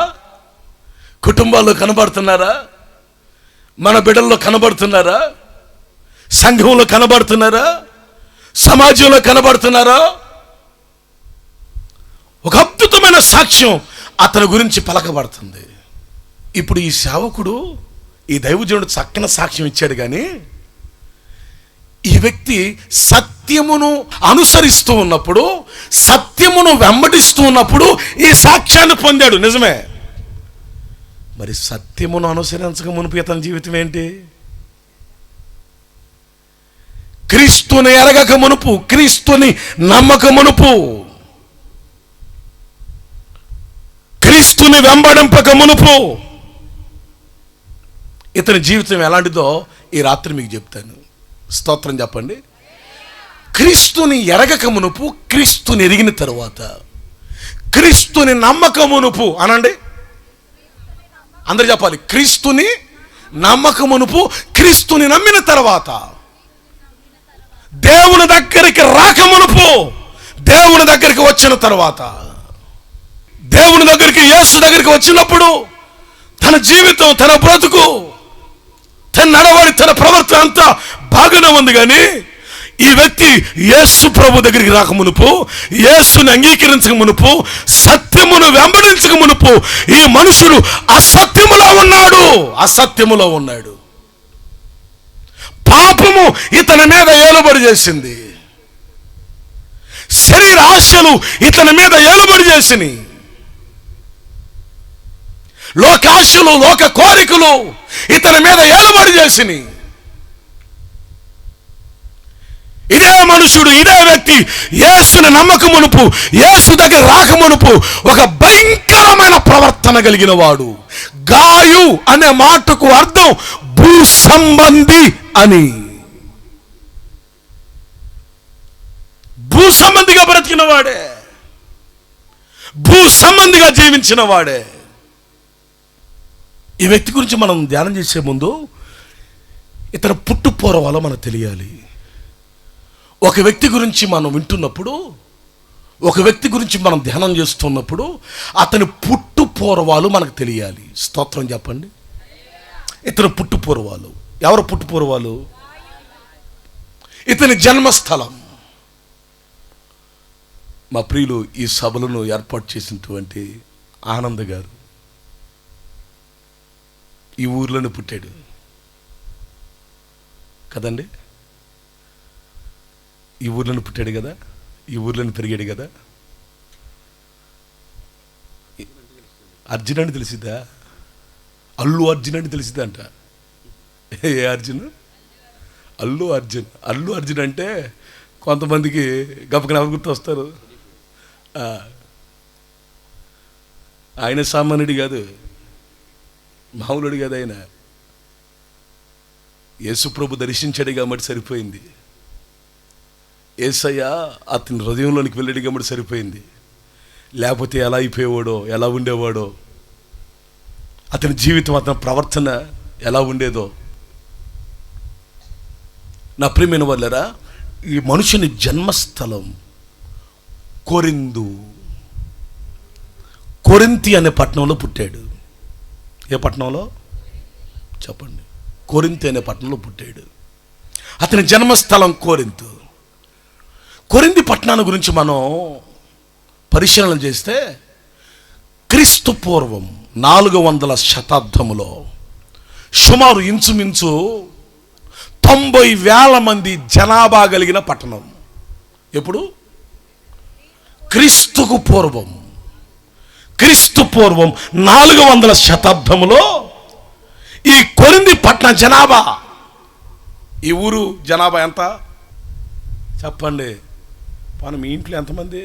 S5: కుటుంబాల్లో కనబడుతున్నారా? మన బిడ్డల్లో కనబడుతున్నారా? సంఘంలో కనబడుతున్నారా? సమాజంలో కనబడుతున్నారా? ఒక అద్భుతమైన సాక్ష్యం అతని గురించి పలకబడుతుంది. ఇప్పుడు ఈ సేవకుడు ఈ దైవజనుడు చక్కని సాక్ష్యం ఇచ్చాడు, కానీ ఈ వ్యక్తి సత్యమును అనుసరిస్తూ ఉన్నప్పుడు, సత్యమును వెంబడిస్తూ ఉన్నప్పుడు ఈ సాక్ష్యాన్ని పొందాడు. నిజమే. మరి సత్యమును అనుసరించక మునుపు ఇతని జీవితం ఏంటి? క్రీస్తుని ఎరగక మునుపు, క్రీస్తుని నమ్మక మునుపు, క్రీస్తుని వెంబడింపక మునుపు ఇతని జీవితం ఎలాంటిదో ఈ రాత్రి మీకు చెప్తాను. స్తోత్రం చెప్పండి. క్రీస్తుని ఎరగక మునుపు, క్రీస్తుని ఎరిగిన తరువాత, క్రీస్తుని నమ్మక మునుపు అనండి, అందరు చెప్పాలి. క్రీస్తుని నమ్మక మునుపు, క్రీస్తుని నమ్మిన తర్వాత, దేవుని దగ్గరికి రాక మునుపు, దేవుని దగ్గరికి వచ్చిన తర్వాత, దేవుని దగ్గరికి, యేసు దగ్గరికి వచ్చినప్పుడు తన జీవితం, తన బ్రతుకు, తన నడవడి, తన ప్రవర్తన అంతా బాగానే ఉంది. కానీ ఈ వ్యక్తి యేసు ప్రభు దగ్గరికి రాక మునుపు, యేసుని అంగీకరించక మునుపు, సత్యమును వెంబడించక మునుపు ఈ మనుషుడు అసత్యములో ఉన్నాడు. అసత్యములో ఉన్నాడు. పాపము ఇతని మీద ఏలుబడి చేసింది. శరీర ఆశలు ఇతని మీద ఏలుబడి చేసినాయి. లోకాశలు, లోక కోరికలు ఇతని మీద ఏలుబడి చేసినాయి. ఇదే మనుషుడు, ఇదే వ్యక్తి యేసుని నమ్మక మునుపు, యేసు దగ్గర రాక మునుపు ఒక భయంకరమైన ప్రవర్తన కలిగిన వాడు. గాయు అనే మాటకు అర్థం భూ సంబంధి అని. భూ సంబంధిగా బ్రతికిన వాడే, భూ సంబంధిగా జీవించిన వాడే. ఈ వ్యక్తి గురించి మనం ధ్యానం చేసే ముందు ఇతర పుట్టు పూర్వాలో మనకు తెలియాలి. ఒక వ్యక్తి గురించి మనం వింటున్నప్పుడు, ఒక వ్యక్తి గురించి మనం ధ్యానం చేస్తున్నప్పుడు అతని పుట్టు పూర్వాలు మనకు తెలియాలి. స్తోత్రం చెప్పండి. ఇతని పుట్టు పూర్వాలు. ఎవరు పుట్టు పూర్వాలు? ఇతని జన్మస్థలం. మా ప్రియులు ఈ సభలను ఏర్పాటు చేసినటువంటి ఆనంద్ గారు ఈ ఊర్లోనే పుట్టాడు కదండి. ఈ ఊర్లోనే పుట్టాడు కదా, ఈ ఊర్లోనే పెరిగాడు కదా. అర్జున్ అని తెలిసిద్దా? అల్లు అర్జున్ అని తెలిసిద్దా అంట. ఏ అర్జున్? అల్లు అర్జున్. అల్లు అర్జున్ అంటే కొంతమందికి గప్పకన ఎవరు గుర్తు వస్తారు? ఆయన సామాన్యుడు కాదు, మామూలుడు కాదు. ఆయన యేసు ప్రభు దర్శించాడు కాబట్టి సరిపోయింది. యేసయ్య అతని హృదయంలోనికి వెళ్ళాడు కాబట్టి సరిపోయింది. లేకపోతే ఎలా అయిపోయేవాడో, ఎలా ఉండేవాడో, అతని జీవితం, అతని ప్రవర్తన ఎలా ఉండేదో. నా ప్రియమైన వాళ్ళరా, ఈ మనుషుని జన్మస్థలం కొరింథీ అనే పట్టణంలో పుట్టాడు. ఏ పట్టణంలో చెప్పండి? కొరింథీ అనే పట్టణంలో పుట్టాడు. అతని జన్మస్థలం కొరింథు. కొరింథీ పట్టణాన్ని గురించి మనం పరిశీలన చేస్తే క్రీస్తు పూర్వం 400 శతాబ్దములో సుమారు ఇంచుమించు 90,000 మంది జనాభా కలిగిన పట్టణం. ఎప్పుడు? క్రీస్తు పూర్వం 400 శతాబ్దములో ఈ కొరింథీ పట్టణ జనాభా, ఈ ఊరు జనాభా ఎంత చెప్పండి? మీ ఇంట్లో ఎంతమంది?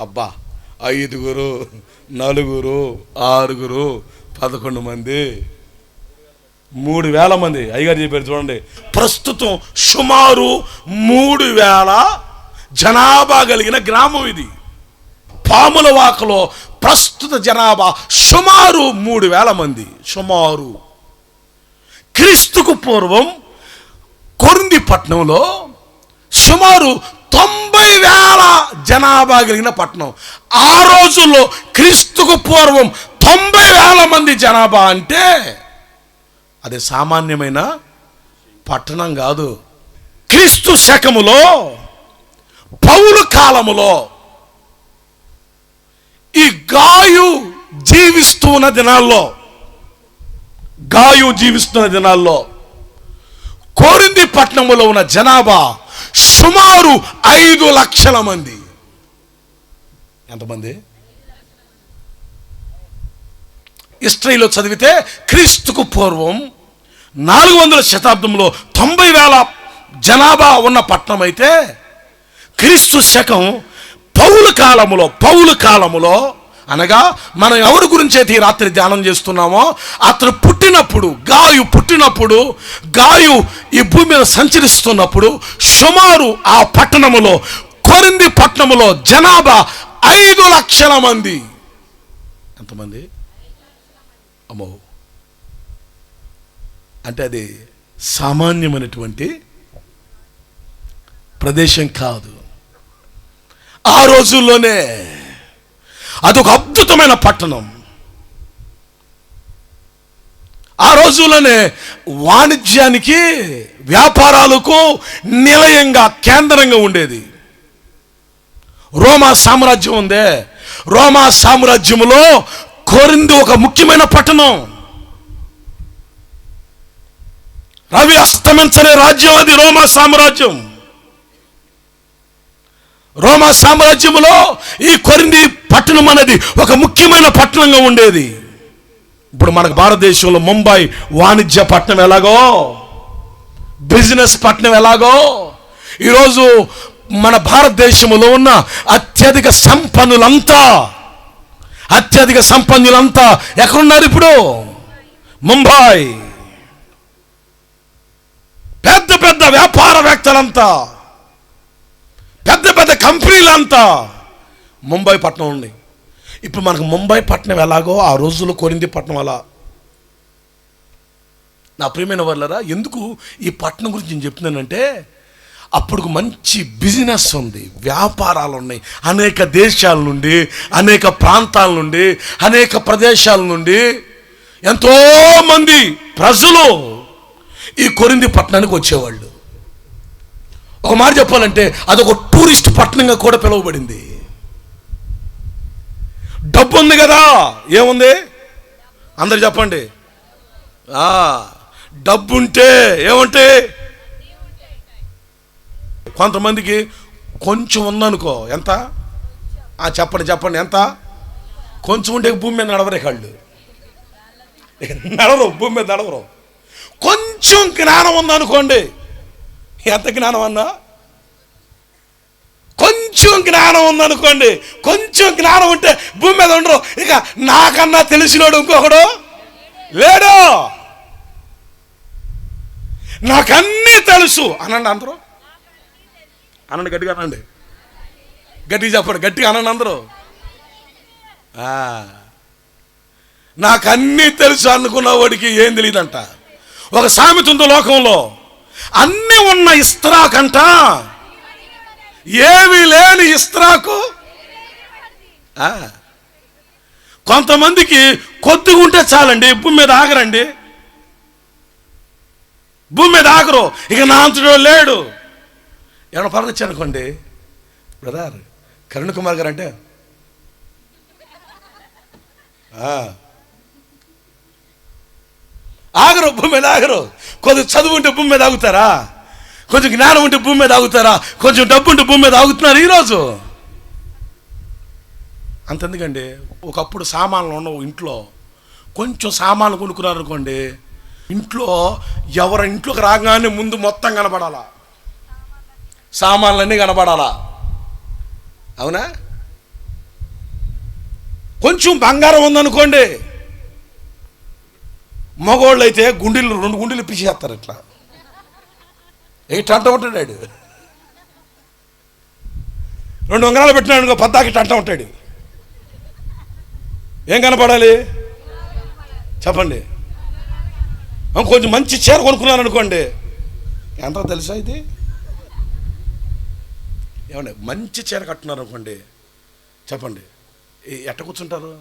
S5: అబ్బా, 5, 4, 6, 11 మంది, 3,000 మంది. అయ్యగారు చెప్పారు చూడండి. ప్రస్తుతం సుమారు 3,000 జనాభా కలిగిన గ్రామం ఇది. పాములవాకలో ప్రస్తుత జనాభా సుమారు 3,000 మంది. సుమారు క్రీస్తుకు పూర్వం కొరింథీ పట్టణంలో సుమారు 90,000 జనాభా కలిగిన పట్టణం. ఆ రోజుల్లో క్రీస్తుకు పూర్వం 90,000 మంది జనాభా అంటే అది సామాన్యమైన పట్టణం కాదు. క్రీస్తు శకములో, పౌలు కాలములో ఈ గాయు జీవిస్తున్న దినాల్లో, గాయు జీవిస్తున్న దినాల్లో కొరింథీ పట్టణంలో ఉన్న జనాభా సుమారు 5 లక్షల మంది. ఎంతమంది? హిస్టరీలో చదివితే క్రీస్తుకు పూర్వం 400 శతాబ్దంలో 90,000 జనాభా ఉన్న పట్టణం అయితే, క్రీస్తు శకం పౌలు కాలములో అనగా మనం ఎవరి గురించి అయితే ఈ రాత్రి ధ్యానం చేస్తున్నామో అతను పుట్టినప్పుడు గాయు ఈ భూమి మీద సంచరిస్తున్నప్పుడు సుమారు ఆ పట్టణములో, కొరింథీ పట్టణములో జనాభా 5 లక్షల మంది. ఎంతమంది? అమ్మో, అంటే అది సామాన్యమైనటువంటి ప్రదేశం కాదు. ఆ రోజుల్లోనే అదొక అద్భుతమైన పట్టణం. ఆ రోజుల్లోనే వాణిజ్యానికి, వ్యాపారాలకు నిలయంగా, కేంద్రంగా ఉండేది. రోమా సామ్రాజ్యం ఉందే, రోమా సామ్రాజ్యంలో కొరింథీ ఒక ముఖ్యమైన పట్టణం. రవి అస్తమించని రాజ్యం అది రోమా సామ్రాజ్యం. రోమా సామ్రాజ్యంలో ఈ కొరింథీ పట్టణం అనేది ఒక ముఖ్యమైన పట్టణంగా ఉండేది. ఇప్పుడు మనకు భారతదేశంలో ముంబై వాణిజ్య పట్టణం ఎలాగో, బిజినెస్ పట్టణం ఎలాగో, ఈరోజు మన భారతదేశంలో ఉన్న అత్యధిక సంపన్నులంతా ఎక్కడున్నారు ఇప్పుడు? ముంబై. పెద్ద పెద్ద వ్యాపారవేత్తలంతా, పెద్ద పెద్ద కంపెనీలంతా ముంబై పట్టణం ఉంది. ఇప్పుడు మనకు ముంబై పట్టణం ఎలాగో ఆ రోజుల్లో కొరింథీ పట్టణం అలా. నా ప్రియమైన వాళ్ళరా, ఎందుకు ఈ పట్టణం గురించి నేను చెప్తున్నానంటే, అప్పుడు మంచి బిజినెస్ ఉంది, వ్యాపారాలు ఉన్నాయి. అనేక దేశాల నుండి, అనేక ప్రాంతాల నుండి, అనేక ప్రదేశాల నుండి ఎంతోమంది ప్రజలు ఈ కొరింథీ పట్టణానికి వచ్చేవాళ్ళు. ఒక మాట చెప్పాలంటే అదొక టూరిస్ట్ పట్టణంగా కూడా పిలువబడింది. డబ్బు ఉంది కదా, ఏముంది? అందరు చెప్పండి. డబ్బు ఉంటే ఏమంటే, కొంతమందికి కొంచెం ఉందనుకో, ఎంత? చెప్పండి ఎంత? కొంచెం ఉంటే భూమి మీద నడవరే, కాళ్ళు నడవరు, భూమి మీద నడవరు. కొంచెం జ్ఞానం ఉందనుకోండి, ఎంత జ్ఞానం అన్నా? కొంచెం జ్ఞానం ఉందనుకోండి, కొంచెం జ్ఞానం ఉంటే భూమి మీద ఉండరు. ఇక నాకన్నా తెలిసినోడు ఇంకొకడు లేడు. నాకన్నీ తెలుసు అనండి అందరూ. అనండి, గట్టిగా అనండి, గట్టిగా చెప్పండి, గట్టిగా అనండి అందరూ. నాకన్నీ తెలుసు అనుకున్న వాడికి ఏం తెలియదంట. ఒక సామెత ఉంది లోకంలో, అన్నీ ఉన్న ఇస్త్రాకంట ఏమీ లేని ఇస్త్రాకు. కొంతమందికి కొద్దిగా ఉంటే చాలండి, భూమి మీద ఆగరండి, భూమి మీద ఆగరు. ఇక నా అంతలో లేడు. ఏమైనా పర్వచ్చు అనుకోండి, బ్రదర్ కరుణ్ కుమార్ గారు అంటే ఆగరు, భూమి మీద ఆగరు. కొద్దిగా చదువు ఉంటే భూమి మీద ఆగుతారా? కొంచెం జ్ఞానం ఉంటే భూమి మీద ఆగుతారా? కొంచెం డబ్బు ఉంటే భూమి మీద ఆగుతున్నారు ఈరోజు. అంతెందుకండి, ఒకప్పుడు సామాన్లు ఉండవు ఇంట్లో. కొంచెం సామాన్లు కొనుక్కున్నారు అనుకోండి, ఇంట్లో ఎవరి ఇంట్లోకి రాగానే ముందు మొత్తం కనబడాలా, సామాన్లన్నీ కనబడాలా. అవునా? కొంచెం బంగారం ఉందనుకోండి, మగవాళ్ళు అయితే 2 గుండెలు ఇప్పించేస్తారు. ఇట్లా అంట ఉంటాడు. 2 ఉంగరాలు పెట్టినాడు అనుకో, పద్దాకి అంట ఉంటాడు. ఏం కనపడాలి చెప్పండి? కొంచెం మంచి చీర కొనుక్కున్నాను అనుకోండి, ఎంతో తెలుసా ఇది? ఏమండి, మంచి చీర కట్టున్నారు అనుకోండి, చెప్పండి ఎట్ట కూర్చుంటారు?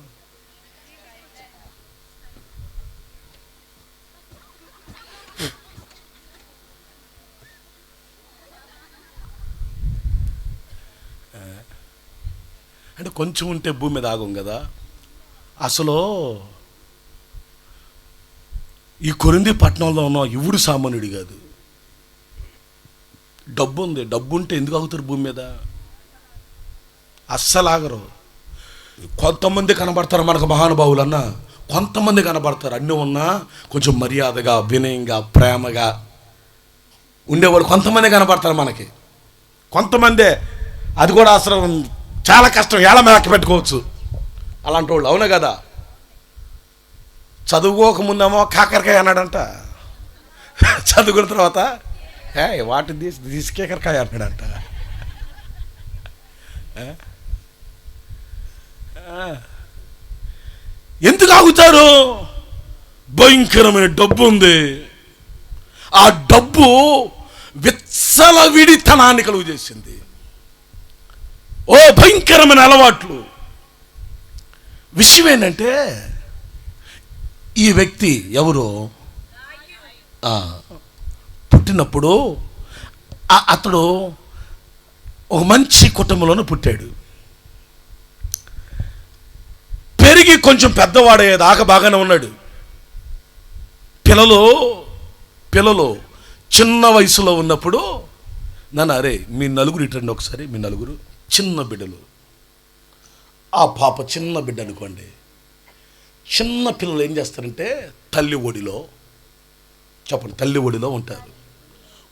S5: అంటే కొంచెం ఉంటే భూమి మీద ఆగం కదా. అసలు ఈ కొరింథీ పట్టణంలో ఉన్న ఇవుడు సామాన్యుడు కాదు. డబ్బు ఉంది, డబ్బు ఉంటే ఎందుకు ఆగుతారు భూమి మీద? అస్సలు ఆగరు. కొంతమంది కనబడతారు మనకు మహానుభావులు అన్న, కొంతమంది కనబడతారు అన్నీ ఉన్నా కొంచెం మర్యాదగా, వినయంగా, ప్రేమగా ఉండేవాళ్ళు కొంతమంది కనబడతారు మనకి. కొంతమందే, అది కూడా అసలు చాలా కష్టం, ఏళ్ళ మేక పెట్టుకోవచ్చు అలాంటి వాళ్ళు. అవునా కదా? చదువుకోకముందేమో కాకరకాయ అన్నాడంట, చదువుకున్న తర్వాత వాటి తీసి కాకరకాయ అన్నాడంట. ఎందుకు ఆగుతారు? భయంకరమైన డబ్బు ఉంది. ఆ డబ్బు విచ్చలవిడితనాన్ని కలుగు చేసింది. ఓ భయంకరమైన అలవాట్లు. విషయం ఏంటంటే, ఈ వ్యక్తి ఎవరు పుట్టినప్పుడు అతడు ఒక మంచి కుటుంబంలోనే పుట్టాడు. పెరిగి కొంచెం పెద్దవాడయ్యేదాకా బాగానే ఉన్నాడు. పిల్లలు చిన్న వయసులో ఉన్నప్పుడు అరే మీ నలుగురు ఇటండి ఒకసారి, మీ నలుగురు చిన్న బిడ్డలు. ఆ పాప చిన్న బిడ్డ అనుకోండి. చిన్న పిల్లలు ఏం చేస్తారంటే తల్లి ఒడిలో ఉంటారు.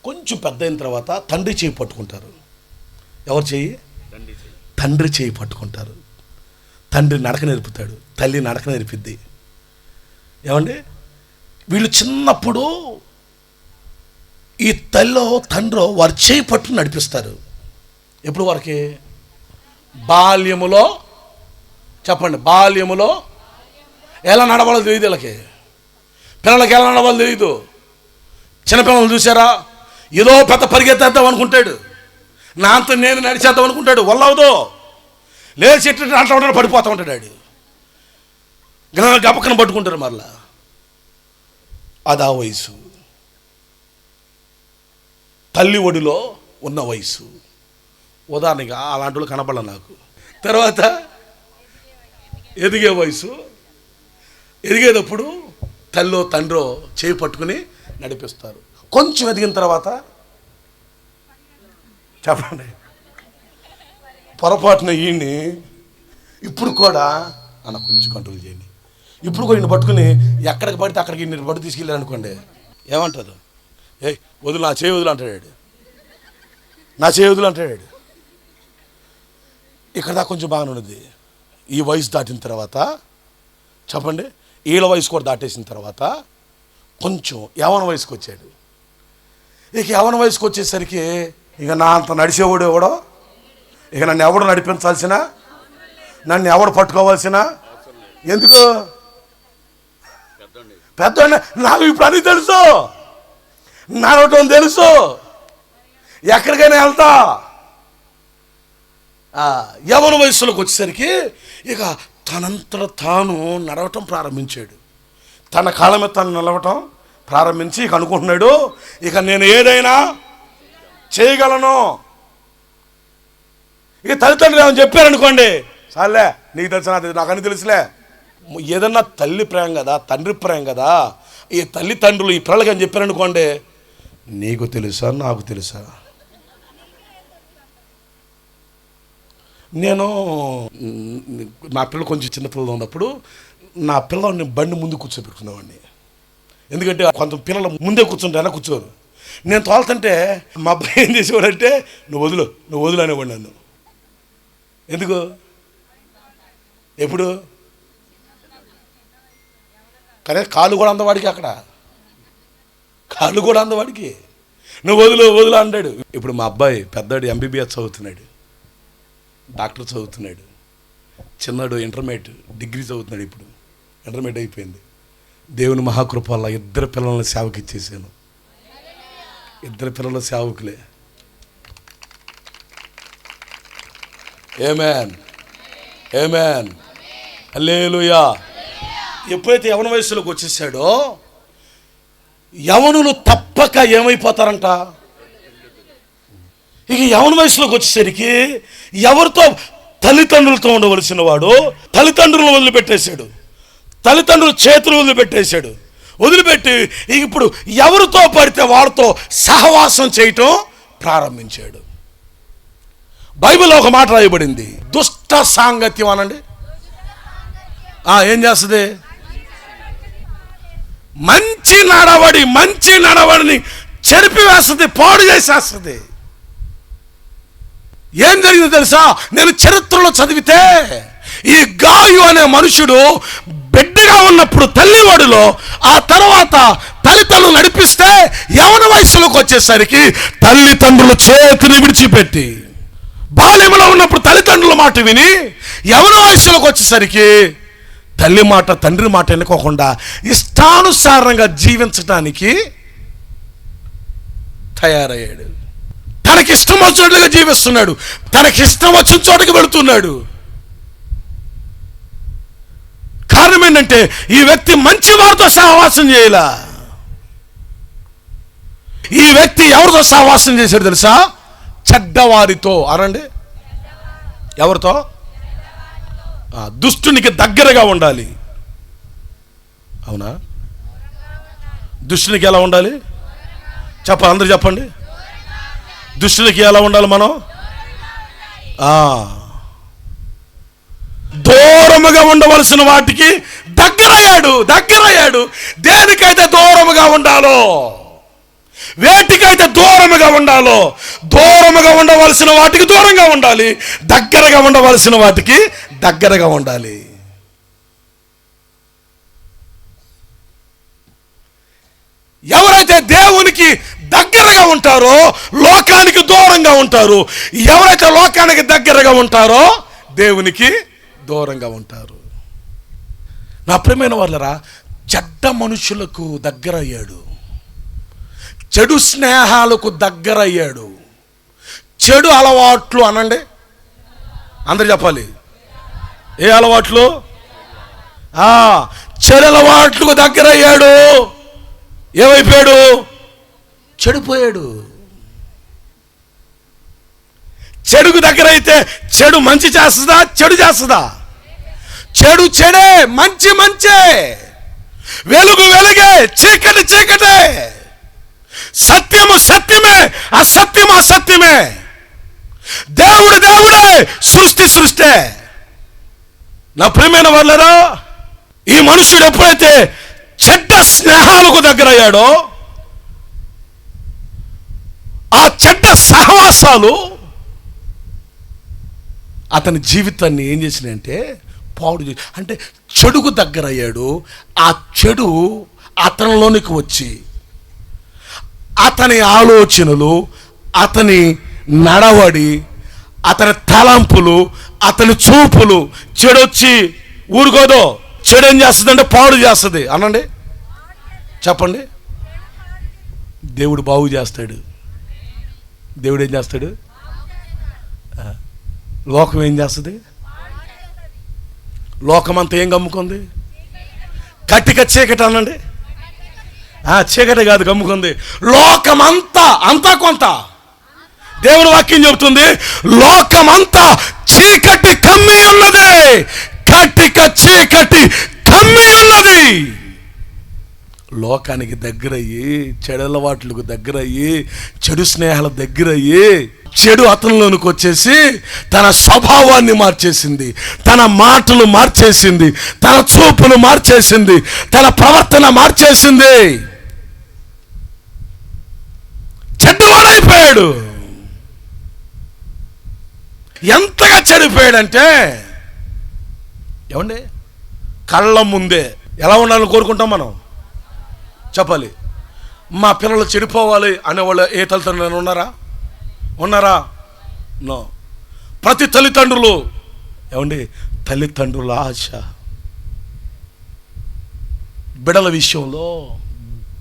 S5: కొంచెం పెద్ద అయిన తర్వాత తండ్రి చేయి పట్టుకుంటారు. ఎవరు చేయి? తండ్రి చేయి పట్టుకుంటారు. తండ్రి నడక నేర్పుతాడు, తల్లి నడక నేర్పిద్ది. ఏమండి, వీళ్ళు చిన్నప్పుడు ఈ తల్లో తండ్రో వారి చేయి పట్టుకుని నడిపిస్తారు. ఎప్పుడు వారికి? బాల్యములో. చెప్పండి, బాల్యములో ఎలా నడవాలో తెలియదు వీళ్ళకి. పిల్లలకి ఎలా నడవాలో తెలియదు. చిన్నపిల్లలు చూసారా, ఏదో పెద్ద పరిగెత్తేద్దాం అనుకుంటాడు, నా అంత నేను నడిచేద్దాం అనుకుంటాడు, వల్లవదో లేచి అంటూ ఉంటాడు, పడిపోతూ ఉంటాడు. గపక్కన పట్టుకుంటారు మరలా. అది ఆ వయసు, తల్లి ఒడిలో ఉన్న వయసు. ఉదాహరణగా అలాంటి వాళ్ళు కనపడాల నాకు. తర్వాత ఎదిగే వయసు. ఎదిగేటప్పుడు తల్లో తండ్రో చేయి పట్టుకుని నడిపిస్తారు. కొంచెం ఎదిగిన తర్వాత చెప్పండి, పొరపాటున ఈయన్ని ఇప్పుడు కూడా అన్న కొంచెం కంట్రోల్ చేయండి, ఇప్పుడు కూడా ఈయన పట్టుకుని ఎక్కడికి పడితే అక్కడికి ఈయన పట్టు తీసుకెళ్ళారు అనుకోండి, ఏమంటారు? వదులు, నా చేయి వదులు అంటాడు, నా చేయి వదులు అంటాడు. ఇక్కడ దాకా కొంచెం బాగానే ఉన్నది. ఈ వయసు దాటిన తర్వాత చెప్పండి, ఈల వయసు కూడా దాటేసిన తర్వాత కొంచెం యవ్వన వయసుకు వచ్చాడు. ఇక యవ్వన వయసుకు వచ్చేసరికి ఇక నా అంత నడిచేవాడు ఎవడో, ఇక నన్ను ఎవడు నడిపించాల్సిన, నన్ను ఎవడు పట్టుకోవాల్సిన, ఎందుకు పెద్ద నాకు ఇప్పుడు అన్నీ తెలుసు, నడవటం తెలుసు, ఎక్కడికైనా వెళ్తా. యవ్వన వయసులోకి వచ్చేసరికి ఇక తనంతట తాను నడవటం ప్రారంభించాడు. తన కాళ్ళ మీద తను నిలవటం ప్రారంభించి ఇక అనుకుంటున్నాడు, ఇక నేను ఏదైనా చేయగలను. ఇక తల్లిదండ్రులు ఏమైనా చెప్పారనుకోండి, చాలే నీకు తెలిసిన నాకని తెలుసులే. ఏదన్నా తల్లి ప్రేమ కదా, తండ్రి ప్రేమ కదా, ఈ తల్లిదండ్రులు ఈ పిల్లలకి అని చెప్పారనుకోండి, నీకు తెలుసా నాకు తెలుసా. నేను నా పిల్లలు కొంచెం చిన్నపిల్లలు ఉన్నప్పుడు నా పిల్లల్ని బండి ముందు కూర్చోబెట్టుకునేవాడిని. ఎందుకంటే కొంత పిల్లలు ముందే కూర్చుంటే ఎలా కూర్చోరు. నేను తోలుతుంటే మా అబ్బాయి ఏం చేసేవాడంటే నువ్వు వదులు అనేవాడు నన్ను. ఎందుకు? ఎప్పుడు? కానీ కాళ్ళు కూడా అందవాడికి, అక్కడ కాళ్ళు కూడా అందవాడికి, నువ్వు వదులు అంటాడు. ఇప్పుడు మా అబ్బాయి పెద్దాడు MBBS చదువుతున్నాడు, డాక్టర్ చదువుతున్నాడు. చిన్నాడు ఇంటర్మీడియట్ డిగ్రీ చదువుతున్నాడు. ఇప్పుడు ఇంటర్మీడియట్ అయిపోయింది. దేవుని మహాకృప వల్ల 2 పిల్లల్ని సేవకి ఇచ్చేసాను. 2 పిల్లల సేవకులే. ఆమేన్, ఆమేన్, హల్లెలూయా. ఎప్పుడైతే యవ్వన వయసులోకి వచ్చేసాడో యవనులు తప్పక ఏమైపోతారంట. ఇక యవన వయసులోకి వచ్చేసరికి ఎవరితో? తల్లిదండ్రులతో ఉండవలసిన వాడు తల్లిదండ్రులను వదిలిపెట్టేశాడు, తల్లిదండ్రుల చేతులు వదిలిపెట్టేశాడు. వదిలిపెట్టి ఇప్పుడు ఎవరితో పడితే వాళ్ళతో సహవాసం చేయటం ప్రారంభించాడు. బైబిల్లో ఒక మాట రాయబడింది, దుష్ట సాంగత్యం అనండి. ఏం చేస్తుంది? మంచి నడవడిని చెరిపివేస్తుంది, పాడు చేసేస్తుంది. ఏం జరిగిందో తెలుసా? నేను చరిత్రలో చదివితే ఈ గాయు అనే మనుషుడు బిడ్డగా ఉన్నప్పుడు తల్లివాడిలో, ఆ తర్వాత తల్లిదండ్రులు నడిపిస్తే యవన వయసులోకి వచ్చేసరికి తల్లిదండ్రుల చేతిని విడిచిపెట్టి, బాల్యంలో ఉన్నప్పుడు తల్లిదండ్రుల మాట విని యవన వయసులోకి వచ్చేసరికి తల్లి మాట తండ్రి మాట ఎన్నుకోకుండా ఇష్టానుసారంగా జీవించడానికి తయారయ్యాడు. తనకిష్టం వచ్చినట్లుగా జీవిస్తున్నాడు, తనకిష్టం వచ్చిన చోటకి వెళుతున్నాడు. కారణం ఏంటంటే ఈ వ్యక్తి మంచి వారితో సహవాసం చేయాల. ఈ వ్యక్తి ఎవరితో సహవాసం చేశాడు తెలుసా? చెడ్డవారితో. అనండి, ఎవరితో? దుష్టునికి దగ్గరగా ఉండాలి. అవునా? దుష్టునికి ఎలా ఉండాలి చెప్పండి, అందరూ చెప్పండి. దుష్టునికి ఎలా ఉండాలి మనం? దూరముగా ఉండవలసిన వాటికి దగ్గరయ్యాడు. దేనికైతే దూరముగా ఉండాలో, వేటికైతే దూరముగా ఉండాలో, దూరముగా ఉండవలసిన వాటికి దూరంగా ఉండాలి, దగ్గరగా ఉండవలసిన వాటికి దగ్గరగా ఉండాలి. ఎవరైతే దేవునికి దగ్గరగా ఉంటారో లోకానికి దూరంగా ఉంటారు. ఎవరైతే లోకానికి దగ్గరగా ఉంటారో దేవునికి దూరంగా ఉంటారు. నా ప్రియమైన వాళ్ళరా, చెడ్డ మనుషులకు దగ్గరయ్యాడు, చెడు స్నేహాలకు దగ్గరయ్యాడు. చెడు అలవాట్లు అనండి, అందరు చెప్పాలి. ఏ అలవాట్లు? చెడు అలవాట్లకు దగ్గరయ్యాడు. ఏమైపోయాడు? చెడిపోయాడు. చెడుకు దగ్గరైతే చెడు మంచి చేస్తుందా, చెడు చేస్తుందా? చెడు చెడే, మంచి మంచే, వెలుగు వెలుగే, చీకటి చీకటే, సత్యము సత్యమే, అసత్యము అసత్యమే, దేవుడు దేవుడే, సృష్టి సృష్టే. నా ప్రియమైన వాళ్ళరా, ఈ మనుషుడు ఎప్పుడైతే చెడ్డ స్నేహాలకు దగ్గరయ్యాడో ఆ చెడ్డ సహవాసాలు అతని జీవితాన్ని ఏం చేసినాయంటే పాడు చేసి, అంటే చెడుకు దగ్గరయ్యాడు. ఆ చెడు అతనిలోనికి వచ్చి అతని ఆలోచనలు, అతని నడవడి, అతని తలంపులు, అతని చూపులు చెడొచ్చి ఊరుకోదో. చెడు ఏం చేస్తుందంటే పాడు చేస్తుంది అనండి, చెప్పండి. దేవుడు బాగు చేస్తాడు. దేవుడు ఏం చేస్తాడు? లోకం ఏం చేస్తుంది? లోకమంతా ఏం గమ్ముకుంది? కట్టిక చీకటి అనండి. చీకటి కాదు గమ్ముకుంది, లోకమంతా, అంతా కొంత. దేవుని వాక్యం చెబుతుంది, లోకమంతా చీకటి కమ్మి ఉన్నది, కట్టిక చీకటి కమ్మి ఉన్నది. లోకానికి దగ్గరయ్యి, చెడలవాట్లకు దగ్గరయ్యి, చెడు స్నేహాల దగ్గరయ్యి, చెడు అతనిలోనికి వచ్చేసి తన స్వభావాన్ని మార్చేసింది, తన మాటలు మార్చేసింది, తన చూపులు మార్చేసింది, తన ప్రవర్తన మార్చేసింది. చెడ్డవాడైపోయాడు. ఎంతగా చెడిపోయాడంటే, ఏమండి, కళ్ళ ముందే ఎలా ఉండాలని కోరుకుంటాం మనం? చెప్పాలి. మా పిల్లలు చెడిపోవాలి అనేవాళ్ళు ఏ తల్లిదండ్రులు ఉన్నారా? నో. ప్రతి తల్లిదండ్రులు, ఏమండి, తల్లిదండ్రుల ఆశ బిడల విషయంలో,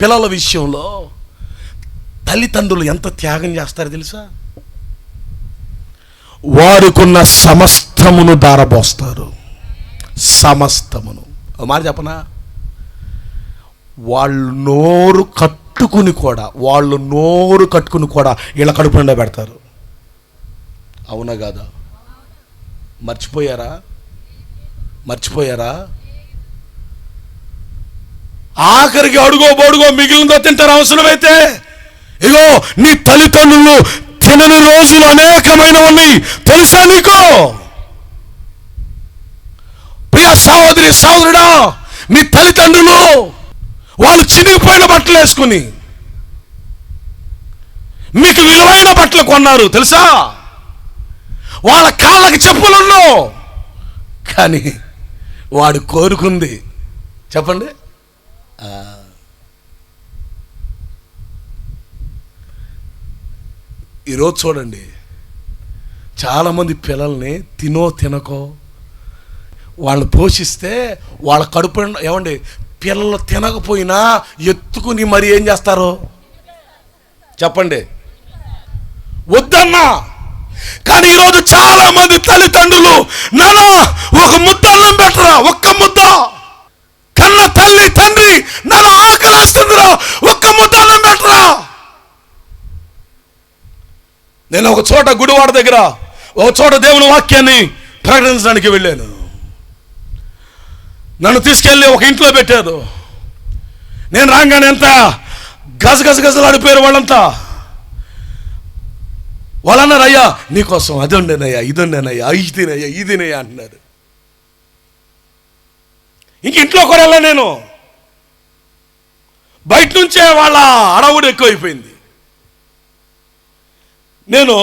S5: పిల్లల విషయంలో తల్లిదండ్రులు ఎంత త్యాగం చేస్తారో తెలుసా? వారికున్న సమస్తమును దారబోస్తారు. సమస్తమును. మాట చెప్పనా? వాళ్ళు నోరు కట్టుకుని కూడా ఇలా కడుపు నిండా పెడతారు. అవునా కాదా? మర్చిపోయారా? ఆఖరికి అడుగో బొడుగో మిగిలిందో తింటారు అవసరమైతే. ఇగో నీ తల్లిదండ్రులు తినని రోజులు అనేకమైన ఉన్నాయి, తెలుసా నీకు? ప్రియ సహోదరి సహోదరుడా, నీ తల్లిదండ్రులు వాళ్ళు చినిగిపోయిన బట్టలు వేసుకుని మీకు విలువైన బట్టలు కొన్నారు, తెలుసా? వాళ్ళ కాళ్ళకి చెప్పులున్నావు, కానీ వాడు కోరుకుంది చెప్పండి. ఈరోజు చూడండి, చాలామంది పిల్లల్ని తినకో వాళ్ళు పోషిస్తే వాళ్ళ కడుపు ఏమండి, పిల్లలు తినకపోయినా ఎత్తుకుని మరి ఏం చేస్తారు చెప్పండి, వద్దన్నా. కానీ ఈరోజు చాలా మంది తల్లిదండ్రులు, నానా ఒక ముద్ద అన్నం పెట్టరా, ఒక్క ముద్ద, కన్న తల్లి తండ్రి నన్ను ఆకలిస్తుందిరా, ఒక్క ముద్ద అన్నం పెట్టరా. నేను ఒక చోట గుడివాడ దగ్గర ఒక చోట దేవుని వాక్యాన్ని ప్రకటించడానికి వెళ్ళాను. నన్ను తీసుకెళ్ళి ఒక ఇంట్లో పెట్టారు. నేను రాగానే ఎంత గజగజలాడిపోయారు వాళ్ళంతా. వాళ్ళన్నారు, అయ్యా నీకోసం అది ఉండేనయ్యా, ఇది ఉండేనయ్యా, ఇదినయ్యా అంటున్నారు. ఇంక ఇంట్లో కూడా వెళ్ళా నేను. బయట నుంచే వాళ్ళ అడవుడు ఎక్కువైపోయింది. నేను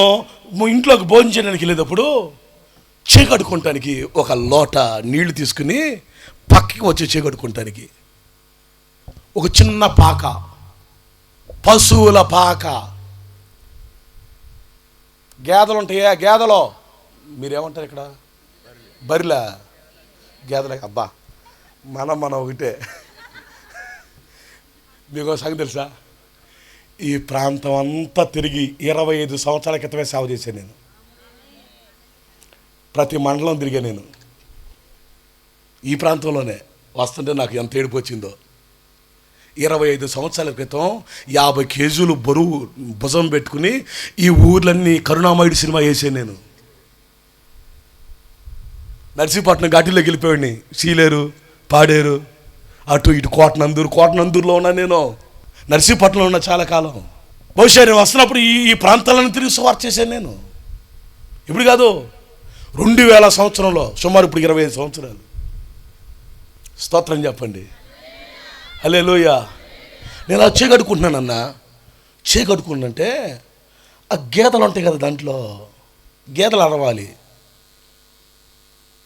S5: ఇంట్లోకి భోజనం చేయడానికి వెళ్ళేటప్పుడు చీకట్టుకుంటానికి ఒక లోట నీళ్లు తీసుకుని పక్కకి వచ్చి చీకట్టుకుంటానికి ఒక చిన్న పాక, పశువుల పాక, గేదెలు ఉంటాయా, గేదెలో మీరేమంటారు ఇక్కడ, బరిలా గేదెల, అబ్బా మనం ఒకటే. మీకు సంగతి తెలుసా, ఈ ప్రాంతం అంతా తిరిగి 25 సంవత్సరాల క్రితమే సేవ చేశాను నేను. ప్రతి మండలం తిరిగా నేను. ఈ ప్రాంతంలోనే వస్తుంటే నాకు ఎంత ఏడుపు వచ్చిందో. 25 సంవత్సరాల క్రితం 50 కేజీలు బరువు భుజం పెట్టుకుని ఈ ఊర్లన్నీ కరుణామయుడు సినిమా వేసాను నేను. నర్సీపట్నం ఘాటీలోకి వెళ్ళిపోయాడిని, సీలేరు, పాడేరు, అటు ఇటు కోటనందూరులో ఉన్నా నేను. నర్సీపట్నంలో ఉన్న చాలా కాలం. బహుశా నేను వస్తున్నప్పుడు ఈ ప్రాంతాలను తిరిగి సువార్త చేశాను నేను. ఇప్పుడు కాదు, 2000 సంవత్సరంలో, సుమారు ఇప్పుడు 25 సంవత్సరాలు. స్తోత్రం చెప్పండి, హల్లెలూయా. నేను అలా చీకట్టుకుంటున్నానన్నా. చీకట్టుకుంటుంటే ఆ గేదెలు ఉంటాయి కదా, దాంట్లో గేదెలు అరవాలి.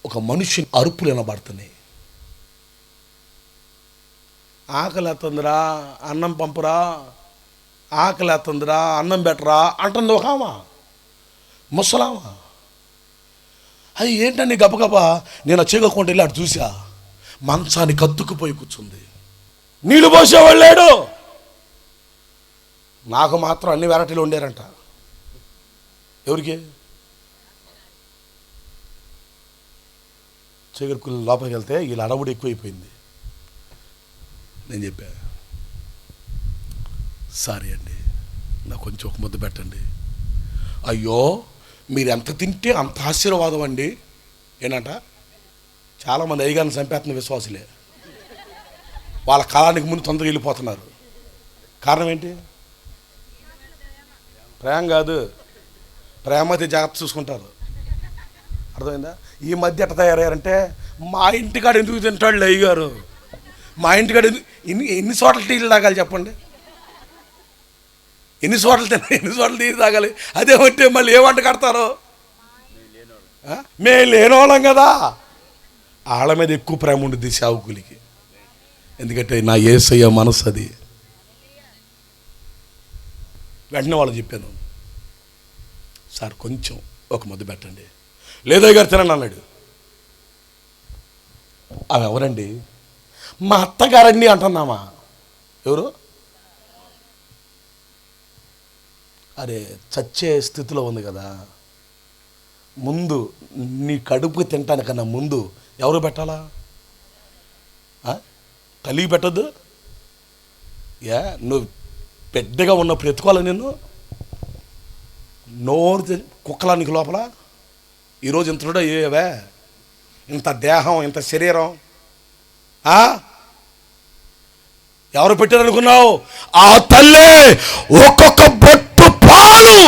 S5: ఒక మనిషి అరుపులు వినబడుతున్నాయి. ఆకలి ఎత్తుందిరా, అన్నం పంపురా, ఆకలి ఎత్తుందిరా, అన్నం పెట్టరా అంటుంది ఒక ఆమె, ముసలామా. అది ఏంటని గబగబా నేను చీకకుండా వెళ్ళి అటు చూసా. మంచానికి అతుక్కుపోయి కూర్చుంది. నీళ్ళు పోసేవాళ్ళు లేడు. నాకు మాత్రం అన్ని వెరైటీలు ఉండేరంట. ఎవరికి? చీకటి లోపలికి వెళ్తే వీళ్ళ అడవుడు ఎక్కువైపోయింది. నేను చెప్పా, సారీ అండి, నాకు కొంచెం ఒక ముద్ద పెట్టండి. అయ్యో మీరు ఎంత తింటే అంత ఆశీర్వాదం అండి. ఏంటంట, చాలామంది అయ్యగారిని చంపేస్తున్న విశ్వాసులే. వాళ్ళ కాలానికి ముందు తొందరగా వెళ్ళిపోతున్నారు. కారణం ఏంటి? ప్రేమ కాదు, ప్రేమ అయితే జాగ్రత్త చూసుకుంటారు. అర్థమైందా? ఈ మధ్య ఎట్ట తయారయ్యారంటే, మా ఇంటికాడ ఎందుకు తింటాడు అయ్యగారు, మా ఇంటికాడ ఎన్ని చోట్ల టీలు తాగాలి చెప్పండి, ఎన్ని చోట్ల టీలు తాగాలి. అదేమంటే మళ్ళీ ఏ వంట కడతారో, మేము లేనోళ్ళం కదా. వాళ్ళ మీద ఎక్కువ ప్రేమ ఉంటుంది సేవకులకి. ఎందుకంటే నా యేసయ్య మనసు అది. వెంటనే వాళ్ళు చెప్పాను, సార్ కొంచెం ఒక ముద్ద పెట్టండి. లేదయ్య గారు తినండి అన్నాడు. ఆమె ఎవరండి? మా అత్తగారండి అంటున్నామా. ఎవరు? అరే చచ్చే స్థితిలో ఉంది కదా. ముందు నీ కడుపు తింటానికన్నా ముందు ఎవరు పెట్టాలా? తల్లికి పెట్టద్దు. నువ్వు పెద్దగా ఉన్నప్పుడు ఎత్తుకోవాలి. నిన్ను నోరు కుక్కలా నీకు లోపల. ఈరోజు ఇంత ఏవే, ఇంత దేహం, ఇంత శరీరం. ఎవరు పెట్టారనుకున్నావు? ఆ తల్లే ఒక్కొక్క బొట్టు పాలు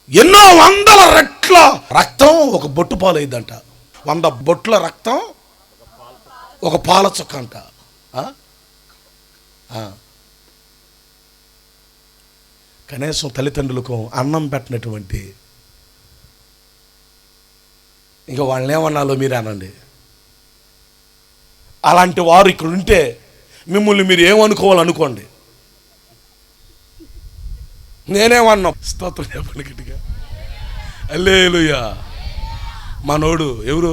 S5: ఎన్నో వందల రెట్ల రక్తం ఒక బొట్టు పాలు అయిందంట. 100 బొట్ల రక్తం ఒక పాల చుక్క అంట. కనీసం తల్లిదండ్రులకు అన్నం పెట్టినటువంటి, ఇంకా వాళ్ళని ఏమన్నాలో మీరు అనండి. అలాంటి వారు ఇక్కడ ఉంటే మిమ్మల్ని మీరు ఏమనుకోవాలనుకోండి. నేనేమన్నా స్తోత్రం చెప్పండి గట్టిగా. హల్లెలూయా. మనోడు ఎవరు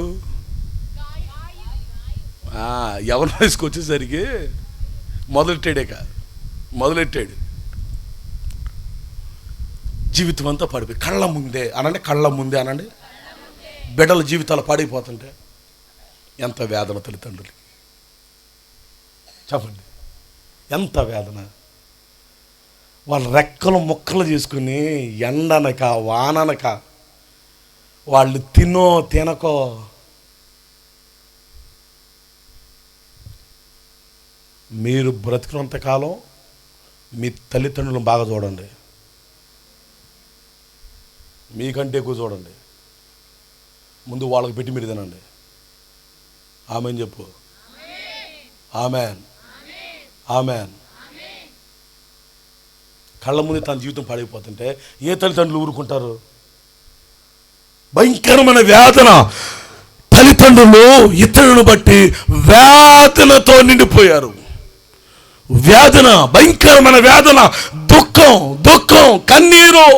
S5: ఎవరి వయసుకు వచ్చేసరికి మొదలెట్టాడు జీవితం అంతా పడిపోయి కళ్ళ ముందే అనండి బిడ్డల జీవితాలు పాడైపోతుంటే ఎంత వేదన తల్లిదండ్రులు. చెప్పండి, ఎంత వేదన. వాళ్ళ రెక్కలు ముక్కలు చేసుకుని ఎండనక వాననక వాళ్ళు తినకో మీరు బ్రతికినంతకాలం మీ తల్లిదండ్రులను బాగా చూడండి, మీకంటే ఎక్కువ చూడండి. ముందు వాళ్ళకి పెట్టి మీరు తినండి. ఆమెన్ చెప్పు. ఆమెన్. ఆమెన్. కళ్ళ ముందు తన జీవితం పాడైపోతుంటే ఏ తల్లిదండ్రులు ఊరుకుంటారు? భయంకరమైన వేదన. తల్లిదండ్రులు ఇతరులను బట్టి వేదనతో నిండిపోయారు. వేదన, భయంకరమైన వేదన, దుఃఖం, కన్నీరు,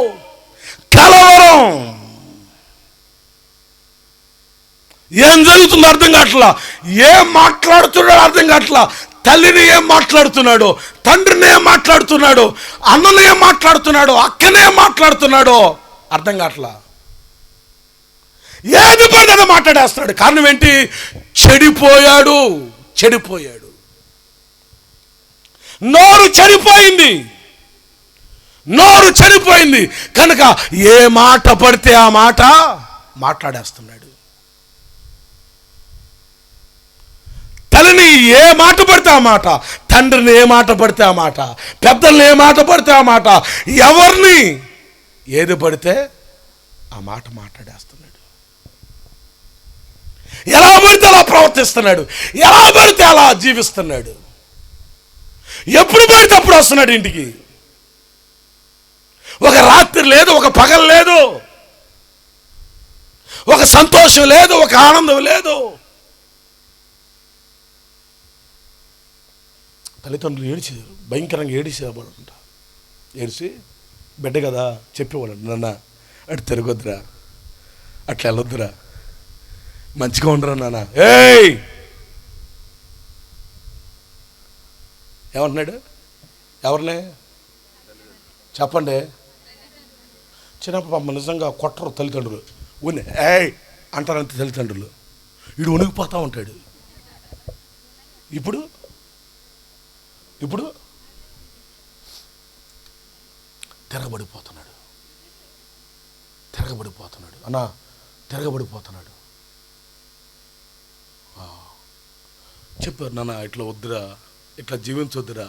S5: కలవరం. ఏం జరుగుతుందో అర్థం కావట్లా, ఏం మాట్లాడుతున్నాడో అర్థం కావట్లా. తల్లిని ఏం మాట్లాడుతున్నాడో, తండ్రిని ఏం మాట్లాడుతున్నాడో, అన్నని ఏం మాట్లాడుతున్నాడో, అక్కనే ఏం మాట్లాడుతున్నాడో అర్థం కావట్లా. ఏది పడితే మాట్లాడేస్తున్నాడు. కారణం ఏంటి? చెడిపోయాడు. నోరు చనిపోయింది కనుక ఏ మాట పడితే ఆ మాట మాట్లాడేస్తున్నాడు. తల్లిని ఏ మాట పడితే ఆ మాట, తండ్రిని ఏ మాట పడితే ఆ మాట, పెద్దల్ని ఏ మాట పడితే ఆ మాట, ఎవరిని ఏది పడితే ఆ మాట మాట్లాడేస్తున్నాడు. ఎలా పడితే అలా ప్రవర్తిస్తున్నాడు, ఎలా పడితే అలా జీవిస్తున్నాడు. ఎప్పుడు పడితే అప్పుడు వస్తున్నాడు ఇంటికి. ఒక రాత్రి లేదు, ఒక పగలు లేదు, ఒక సంతోషం లేదు, ఒక ఆనందం లేదు. తల్లిదండ్రులు ఏడిచారు, భయంకరంగా ఏడిచేవాళ్ళంట. ఏడిచి బిడ్డ కదా చెప్పేవాళ్ళంట, నాన్న అటు తిరగొద్దురా, అట్లా వెళ్ళొద్దురా, మంచిగా ఉండరా నాన్న. ఏయ్ ఏమంటున్నాడు? ఎవరినే చెప్పండి. చిన్నప్పుడు పాప నిజంగా కొట్టరు తల్లిదండ్రులు. ఏయ్ అంటారంతే తల్లిదండ్రులు. వీడు వణికిపోతూ ఉంటాడు. ఇప్పుడు తిరగబడిపోతున్నాడు అన్నా, తిరగబడిపోతున్నాడు. చెప్పారు, నాన్న ఇట్లా వద్దురా, ఇట్లా జీవించొద్దురా,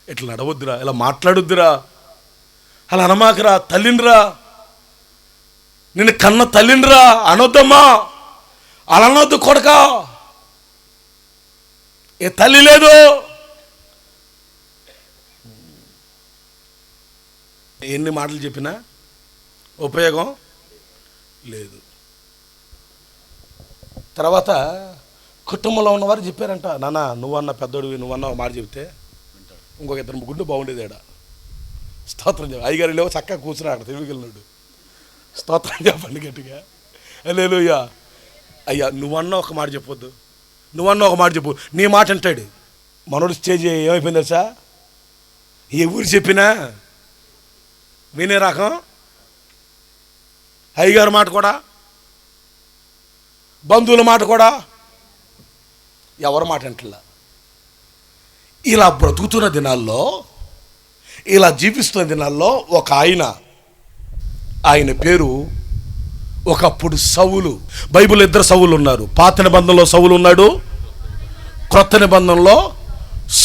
S5: ఇట్లా నడవద్దురా, ఇలా మాట్లాడొద్దురా, అలా అనమాకరా, తల్లినిరా, నిన్ను కన్న తల్లినిరా అనొద్దమ్మా, అలా అనొద్దు కొడక, ఏ తల్లి లేదు. ఎన్ని మాటలు చెప్పినా ఉపయోగం లేదు. తర్వాత కుటుంబంలో ఉన్నవారు చెప్పారంట, నాన్న నువ్వన్న పెద్దోడివి, నువ్వన్న మాట చెబితే ఇంకొక 2 ముగ్గురు బాగుండేది. ఏడా స్తోత్రం చెప్పి అయ్యగారు లేవు చక్కగా కూర్చుని అక్కడ తిరిగివెళ్ళినాడు. స్తోత్రం చెప్పండి గట్టిగా. హల్లెలూయా. అయ్యా నువ్వన్న ఒక మాట చెప్పొద్దు, నువ్వన్న ఒక మాట చెప్పు, నీ మాట అంటాడు. మనోడు స్టేజ్ ఏమైపోయింది తెలుసా? ఏ ఊరు చెప్పినా వినే రకం. అయ్యగారి మాట కూడా, బంధువుల మాట కూడా, ఎవరి మాట అంటలా. ఇలా బ్రతుకుతున్న దినాల్లో, ఇలా జీవిస్తున్న దినాల్లో ఒక ఆయన పేరు ఒకప్పుడు సౌలు. బైబిల్ 2 సౌలు ఉన్నారు. పాత నిబంధనలో సౌలు ఉన్నాడు, క్రొత్త నిబంధనలో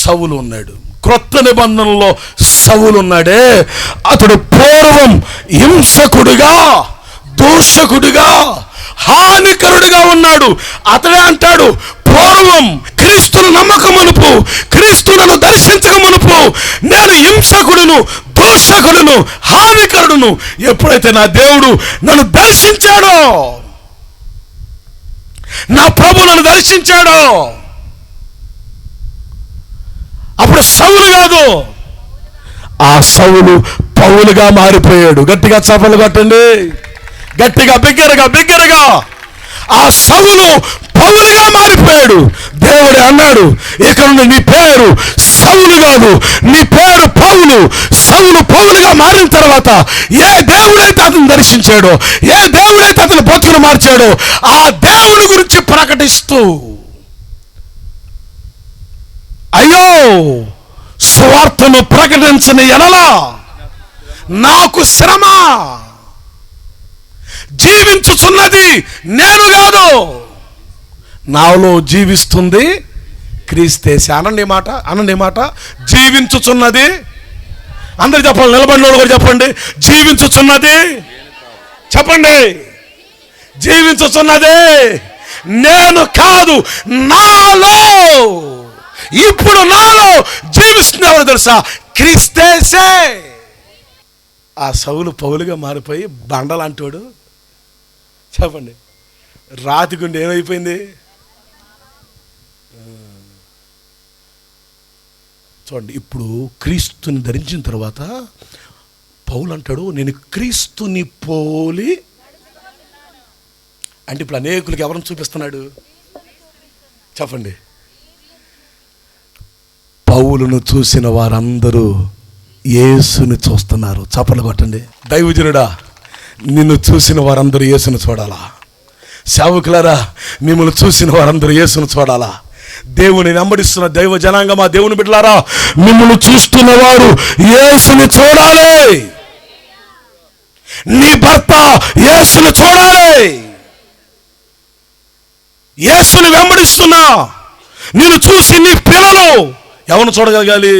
S5: సౌలు ఉన్నాడు. క్రొత్త నిబంధనలో సౌలు ఉన్నాడే, అతడు పూర్వం హింసకుడిగా, దూషకుడిగా, హానికరుడిగా ఉన్నాడు. అతడే అంటాడు, పూర్వం క్రీస్తును నమ్మకమునుపు, క్రీస్తును దర్శించకమునుపు నేను హింసకుడును, దూషకుడును, హానికరుడును. ఎప్పుడైతే నా దేవుడు నన్ను దర్శించాడో, నా ప్రభు నన్ను దర్శించాడో, అప్పుడు సౌలు కాదు, ఆ సౌలు పౌలుగా మారిపోయాడు. గట్టిగా చప్పలు కొట్టండి, గట్టిగా, బిగ్గరగా. ఆ సౌలు పౌలుగా మారిపోయాడు. దేవుడు అన్నాడు, ఇక నుండి నీ పేరు సౌలు కాదు, నీ పేరు పౌలు. సౌలు పౌలుగా మారిన తర్వాత ఏ దేవుడైతే అతను దర్శించాడో, ఏ దేవుడైతే అతను బతుకును మార్చాడో, ఆ దేవుని గురించి ప్రకటిస్తూ, అయ్యో సువార్తను ప్రకటించని ఎడల నాకు శ్రమ, జీవించుచున్నది నేను కాదు, నాలో జీవిస్తుంది క్రీస్తేసే. అనండి మాట. జీవించుచున్నది, అందరు చెప్పండి, నిలబడినోడు కూడా చెప్పండి, జీవించుచున్నది. చెప్పండి, జీవించుచున్నది నేను కాదు, నాలో, ఇప్పుడు నాలో జీవిస్తుంది ఎవరు తెలుసా? క్రీస్తేసే. ఆ సౌలు పౌలుగా మారిపోయి బండలాంటోడు. చెప్పండి, రాతి గుండె ఏమైపోయింది? చూడండి, ఇప్పుడు క్రీస్తుని ధరించిన తర్వాత పౌలు అంటాడు, నేను క్రీస్తుని పోలి. అంటే ఇప్పుడు అనేకులకి ఎవరిని చూపిస్తున్నాడు? చెప్పండి, పౌలును చూసిన వారందరూ యేసుని చూస్తున్నారు. చప్పలు కొట్టండి. దైవజనుడా, నిన్ను చూసిన వారందరూ యేసుని చూడాలా? సేవకులారా, మిమ్మల్ని చూసిన వారందరూ యేసుని చూడాలా? దేవుని వెంబడిస్తున్న దైవ జనాంగమా, దేవుని బిడ్డలారా, మిమ్మల్ని చూస్తున్న వారు యేసుని చూడాలి. నీ భర్త యేసుని చూడాలి. యేసుని వెంబడిస్తున్నా నిన్ను చూసి నీ పిల్లలు ఎవరిని చూడగలగాలి?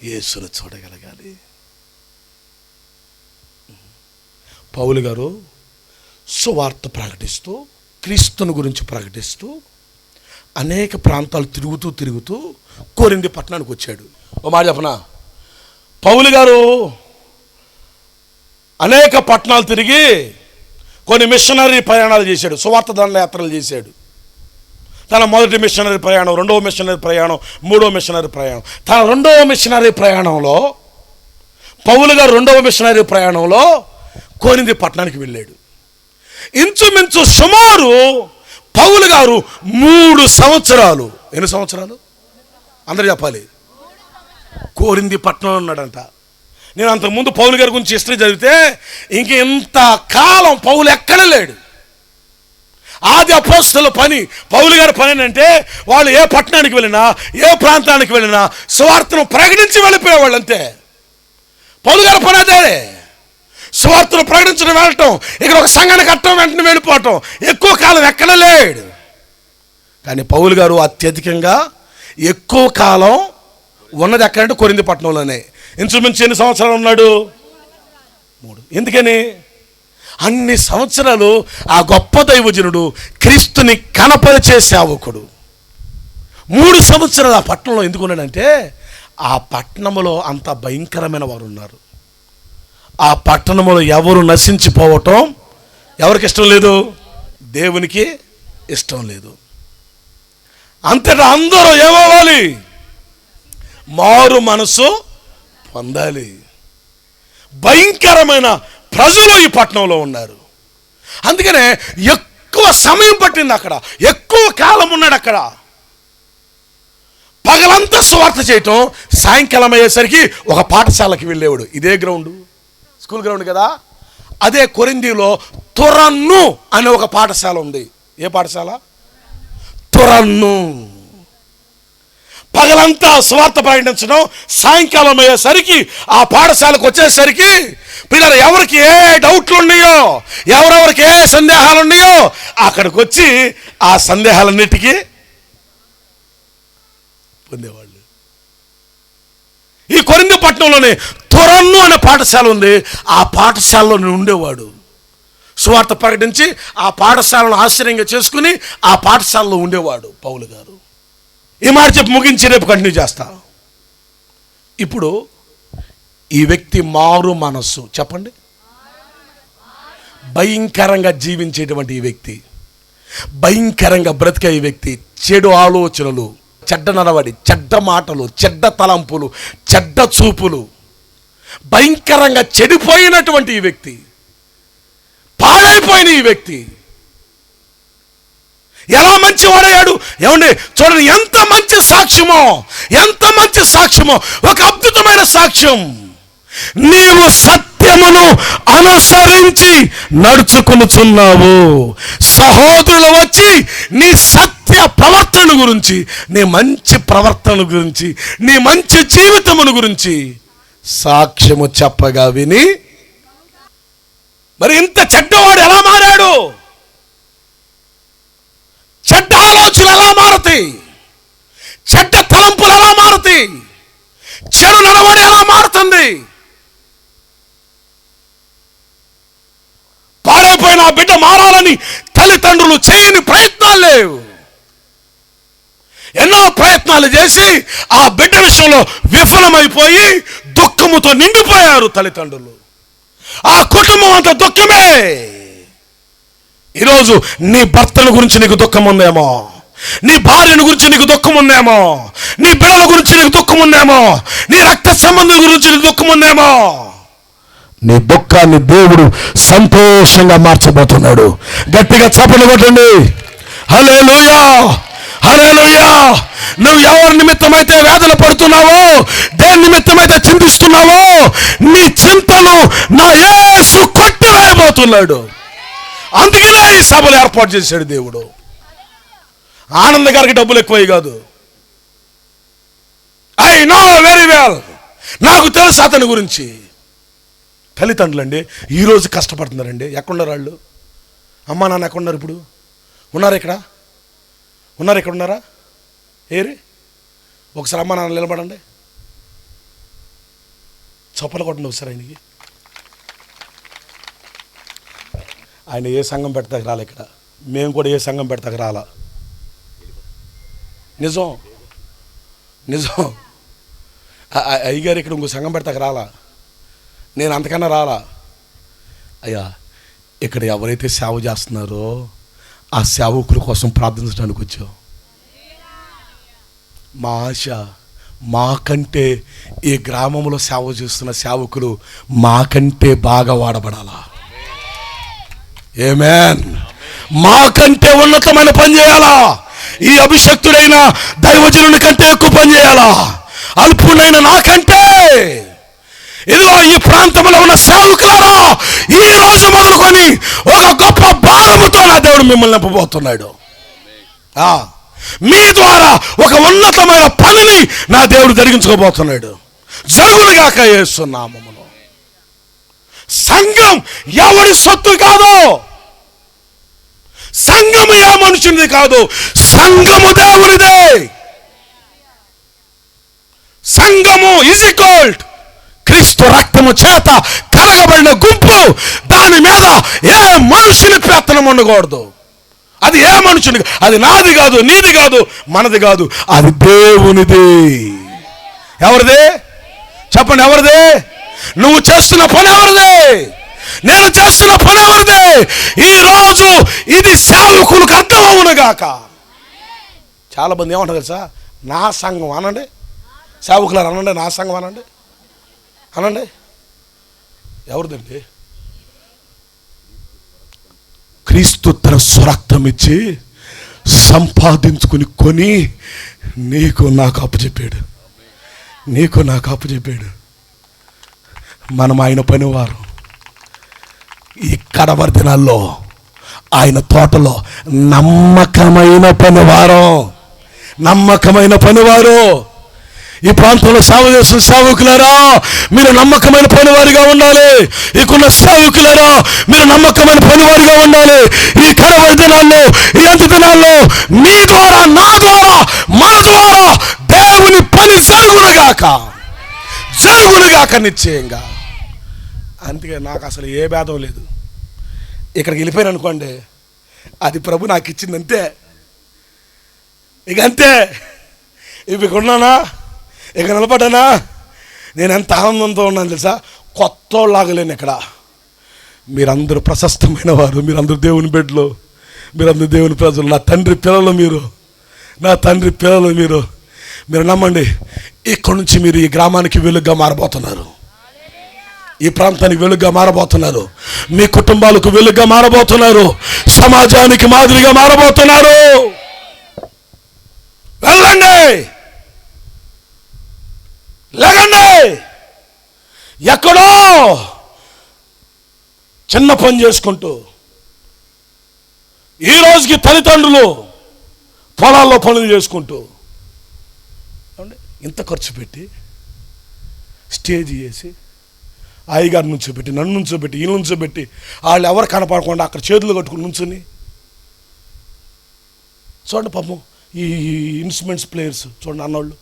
S5: యేసుని చూడగలగాలి. పౌలు గారు సువార్త ప్రకటిస్తూ, క్రీస్తుని గురించి ప్రకటిస్తూ అనేక ప్రాంతాలు తిరుగుతూ కొరింథీ పట్టణానికి వచ్చాడు. ఓ మాట చెప్పనా, పౌలు గారు అనేక పట్టణాలు తిరిగి కొన్ని మిషనరీ ప్రయాణాలు చేశాడు, సువార్త దండయాత్రలు చేశాడు. తన మొదటి మిషనరీ ప్రయాణం, రెండవ మిషనరీ ప్రయాణం, మూడవ మిషనరీ ప్రయాణం. తన రెండవ మిషనరీ ప్రయాణంలో, పౌలు గారు రెండవ మిషనరీ ప్రయాణంలో కొరింథీ పట్టణానికి వెళ్ళాడు. ఇంచుమించు సుమారు పౌలు గారు 3 సంవత్సరాలు, ఎన్ని సంవత్సరాలు అందరూ చెప్పాలి, కొరింథీ పట్టణంలో ఉన్నాడంట. నేను అంతకుముందు పౌలు గారి గురించి హిస్టరీ చదివితే ఇంక ఇంత కాలం పౌలు ఎక్కడ లేడు. ఆది అపోస్తలుల పని, పౌలు గారి పని ఏంటంటే, వాళ్ళు ఏ పట్టణానికి వెళ్ళినా, ఏ ప్రాంతానికి వెళ్ళినా సువార్తను ప్రకటించి వెళ్ళిపోయేవాళ్ళు అంతే. పౌలు గారి పని అదే, సువార్తను ప్రకటించడం, వెళ్ళటం, ఇక్కడ ఒక సంఘాన్ని కట్టడం, వెంటనే వెళ్ళిపోవటం. ఎక్కువ కాలం ఎక్కడ లేడు. కానీ పౌలు గారు అత్యధికంగా ఎక్కువ కాలం ఉన్నది ఎక్కడంటే కొరింథీ పట్టణంలోనే. ఇంచుమించు ఎన్ని సంవత్సరాలు ఉన్నాడు? 3. ఎందుకని? అన్ని సంవత్సరాలు ఆ గొప్ప దైవజనుడు క్రీస్తుని కనపరిచే సేవకుడు 3 సంవత్సరాలు ఆ పట్టణంలో ఎందుకున్నాడంటే, ఆ పట్టణంలో అంత భయంకరమైన వారు ఉన్నారు. ఆ పట్టణంలో ఎవరు నశించిపోవటం ఎవరికి ఇష్టం లేదు? దేవునికి ఇష్టం లేదు. అంతటా అందరూ ఏమవ్వాలి? మారు మనసు పొందాలి. భయంకరమైన ప్రజలు ఈ పట్టణంలో ఉన్నారు. అందుకనే ఎక్కువ సమయం పట్టింది అక్కడ, ఎక్కువ కాలం ఉన్నాడు అక్కడ. పగలంతా సువార్త చేయటం, సాయంకాలం అయ్యేసరికి ఒక పాఠశాలకి వెళ్ళేవాడు. ఇదే గ్రౌండ్, స్కూల్ గ్రౌండ్ కదా. అదే కొరింథీలో తురన్ను అనే ఒక పాఠశాల ఉంది. ఏ పాఠశాల? తురన్ను. పగలంతా సువార్త ప్రకటించడం, సాయంకాలం అయ్యేసరికి ఆ పాఠశాలకు వచ్చేసరికి పిల్లలు ఎవరికి ఏ డౌట్లు ఉన్నాయో, ఎవరెవరికి ఏ సందేహాలు ఉన్నాయో అక్కడికి వచ్చి ఆ సందేహాలన్నిటికీ పొందేవాళ్ళు. ఈ కొరింథీ పట్టణంలోనే తురన్ను అనే పాఠశాల ఉంది. ఆ పాఠశాలలో నేను ఉండేవాడు. సువార్త ప్రకటించి ఆ పాఠశాలను ఆశ్చర్యంగా చేసుకుని ఆ పాఠశాలలో ఉండేవాడు పౌలు గారు. ఈ మాట చెప్పి ముగించి రేపు కంటిన్యూ చేస్తా. ఇప్పుడు ఈ వ్యక్తి మారు మనస్సు, చెప్పండి, భయంకరంగా జీవించేటువంటి ఈ వ్యక్తి, భయంకరంగా బ్రతికే ఈ వ్యక్తి, చెడు ఆలోచనలు, చెడ్డ నడవడి, చెడ్డ మాటలు, చెడ్డ తలంపులు, చెడ్డ చూపులు, భయంకరంగా చెడిపోయినటువంటి ఈ వ్యక్తి, పాడైపోయిన ఈ వ్యక్తి ఎలా మంచి వాడయ్యాడు. ఏమండి చూడండి, ఎంత మంచి సాక్ష్యమో, ఎంత మంచి సాక్ష్యమో. ఒక అద్భుతమైన సాక్ష్యం. నీవు సత్యమును అనుసరించి నడుచుకునుచున్నావు. సహోదరులు వచ్చి నీ సత్య ప్రవర్తన గురించి, నీ మంచి ప్రవర్తన గురించి, నీ మంచి జీవితమును గురించి సాక్ష్యము చెప్పగా విని, మరి ఇంత చెడ్డవాడు ఎలా మారాడు? చెడ్డ ఆలోచనలు ఎలా మారుతాయి? చెడ్డ తలంపులు ఎలా మారుతాయి? చెడు నడవడి ఎలా మారుతుంది? పాడైపోయిన ఆ బిడ్డ మారాలని తల్లిదండ్రులు చేయని ప్రయత్నాలు లేవు. ఎన్నో ప్రయత్నాలు చేసి ఆ బిడ్డ విషయంలో విఫలమైపోయి దుఃఖముతో నిండిపోయారు తల్లిదండ్రులు. ఆ కుటుంబం అంత దుఃఖమే. ఈరోజు నీ భర్తల గురించి నీకు దుఃఖం ఉందేమో, నీ భార్యను గురించి నీకు దుఃఖం ఉందేమో, నీ బిడ్డల గురించి నీకు దుఃఖం ఉందేమో, నీ రక్త సంబంధం గురించి నీకు దుఃఖం ఉందేమో. నీ దుఃఖాన్ని దేవుడు సంతోషంగా మార్చబోతున్నాడు. గట్టిగా చప్పట్లు కొట్టండి. హల్లెలూయా, హల్లెలూయా. నువ్వు ఎవరి నిమిత్తమైతే వేదన పడుతున్నావో, దేని నిమిత్తమైతే చింతిస్తున్నావో, నీ చింతను నా యేసు కొట్టివేయబోతున్నాడు. అందుకనే ఈ సభలు ఏర్పాటు చేశాడు దేవుడు. ఆనంద్ గారికి డబ్బులు ఎక్కువై కాదు. ఐ నో వెరీ వెల్, నాకు తెలుసు అతని గురించి. తల్లిదండ్రులు అండి ఈరోజు కష్టపడుతున్నారండి. ఎక్కడున్నారు వాళ్ళు? అమ్మా నాన్న ఎక్కడున్నారు? ఇప్పుడు ఉన్నారా? ఇక్కడ ఉన్నారు? ఇక్కడ ఉన్నారా? ఏరి ఒకసారి అమ్మా నాన్న నిలబడండి, చప్పలు కొట్టండి ఒకసారి ఆయనకి. ఆయన ఏ సంఘం పెడతాకి రాలే, ఇక్కడ మేము కూడా ఏ సంఘం పెడతాకి రాలా. నిజం నిజం. అయ్యగారు ఇక్కడ ఇంకో సంఘం పెడతాకి రాలా, నేను అంతకన్నా రాలా. అయ్యా ఇక్కడ ఎవరైతే సేవ చేస్తున్నారో ఆ సేవకుల కోసం ప్రార్థించడానికి వచ్చాం. మా ఆశ, మాకంటే ఈ గ్రామంలో సేవ చేస్తున్న సేవకులు మాకంటే బాగా వాడబడాలా. ఆమేన్. మాకంటే ఉన్నతమైన పని చేయాలా. ఈ అభిషక్తుడైన దైవజనుని కంటే ఎక్కువ పని చేయాలా. అల్పుడైన నాకంటే. ఇదిగో ఈ ప్రాంతంలో ఉన్న సేవకులారా, ఈ రోజు మొదలుకొని ఒక గొప్ప భారముతో నా దేవుడు మిమ్మల్ని నింపబోతున్నాడు. మీ ద్వారా ఒక ఉన్నతమైన పనిని నా దేవుడు జరిగించుకోబోతున్నాడు. జరుగునుగాక యేసు నామములో. సంఘం ఎవరి సొత్తు కాదు, సంఘము ఏ మనుషునిది కాదు, సంఘము దేవునిదే. సంఘము ఈజ్ ఈక్వల్ క్రీస్తు రక్తము చేత కడగబడిన గుంపు. దాని మీద ఏ మనుషుని పెత్తనం ఉండకూడదు. అది ఏ మనుషుని, అది నాది కాదు, నీది కాదు, మనది కాదు, అది దేవునిది. ఎవరిది? చెప్పండి, ఎవరిది? నువ్వు చేస్తున్న పని ఎవరిది? నేను చేస్తున్న పని ఎవరిది? ఈరోజు ఇది సేవకులకు అర్థం అవునుగాక. చాలా మంది ఏమంటారు తెలుసా? నా సంఘం అనండి, సేవకులారు అనండి, నా సంఘం అనండి అనండి. ఎవరిదండి? క్రీస్తు తన స్వరక్తం ఇచ్చి సంపాదించుకుని కొని నీకు నాకు అప్పచెప్పాడు, నీకు నాకు అప్పచెప్పాడు. మనం ఆయన పనివారు. ఈ కడవరి దినాల్లో ఆయన తోటలో నమ్మకమైన పనివారు, నమ్మకమైన పనివారు. ఈ ప్రాంతంలో సేవ చేస్తున్న సేవకులారా, మీరు నమ్మకమైన పనివారిగా ఉండాలి. ఇక్కడున్న సేవకులారా, మీరు నమ్మకమైన పనివారిగా ఉండాలి. ఈ కడవరి దినాల్లో, ఈ అంత్య దినాల్లో మీ ద్వారా, నా ద్వారా, మన ద్వారా దేవుని పని జరుగునుగాక నిశ్చయంగా. అందుకే నాకు అసలు ఏ భేదం లేదు. ఇక్కడికి వెళ్ళిపోయాను అనుకోండి, అది ప్రభు నాకు ఇచ్చిందంతే. ఇక అంతే. ఇక్కడ ఉన్నానా, ఇక నిలబడ్డానా, నేను ఎంత ఆనందంతో ఉన్నాను తెలుసా. కొత్త లాగలేను ఇక్కడ. మీరందరూ ప్రశస్తమైన వారు, మీరందరూ దేవుని బిడ్డలు, మీరందరూ దేవుని ప్రజలు, నా తండ్రి పిల్లలు మీరు, మీరు నమ్మండి. ఇక్కడి నుంచి మీరు ఈ గ్రామానికి వెలుగుగా మారబోతున్నారు, ఈ ప్రాంతానికి వెలుగుగా మారబోతున్నారు, మీ కుటుంబాలకు వెలుగుగా మారబోతున్నారు, సమాజానికి మాదిరిగా మారబోతున్నారు. వెళ్ళండి, లేకండి. ఎక్కడో చిన్న పని చేసుకుంటూ ఈ రోజుకి తల్లిదండ్రులు పొలాల్లో పనులు చేసుకుంటూ ఇంత ఖర్చు పెట్టి స్టేజ్ చేసి అయ్యగారు నుంచోబెట్టి, నన్ను నుంచోబెట్టి, ఈయన నుంచోబెట్టి, వాళ్ళు ఎవరు కనపడకుండా అక్కడ చేతులు కట్టుకుని నుంచుని చూడండి. పాపం ఈ ఇన్స్ట్రుమెంట్స్ ప్లేయర్స్ చూడండి, అన్నోళ్ళు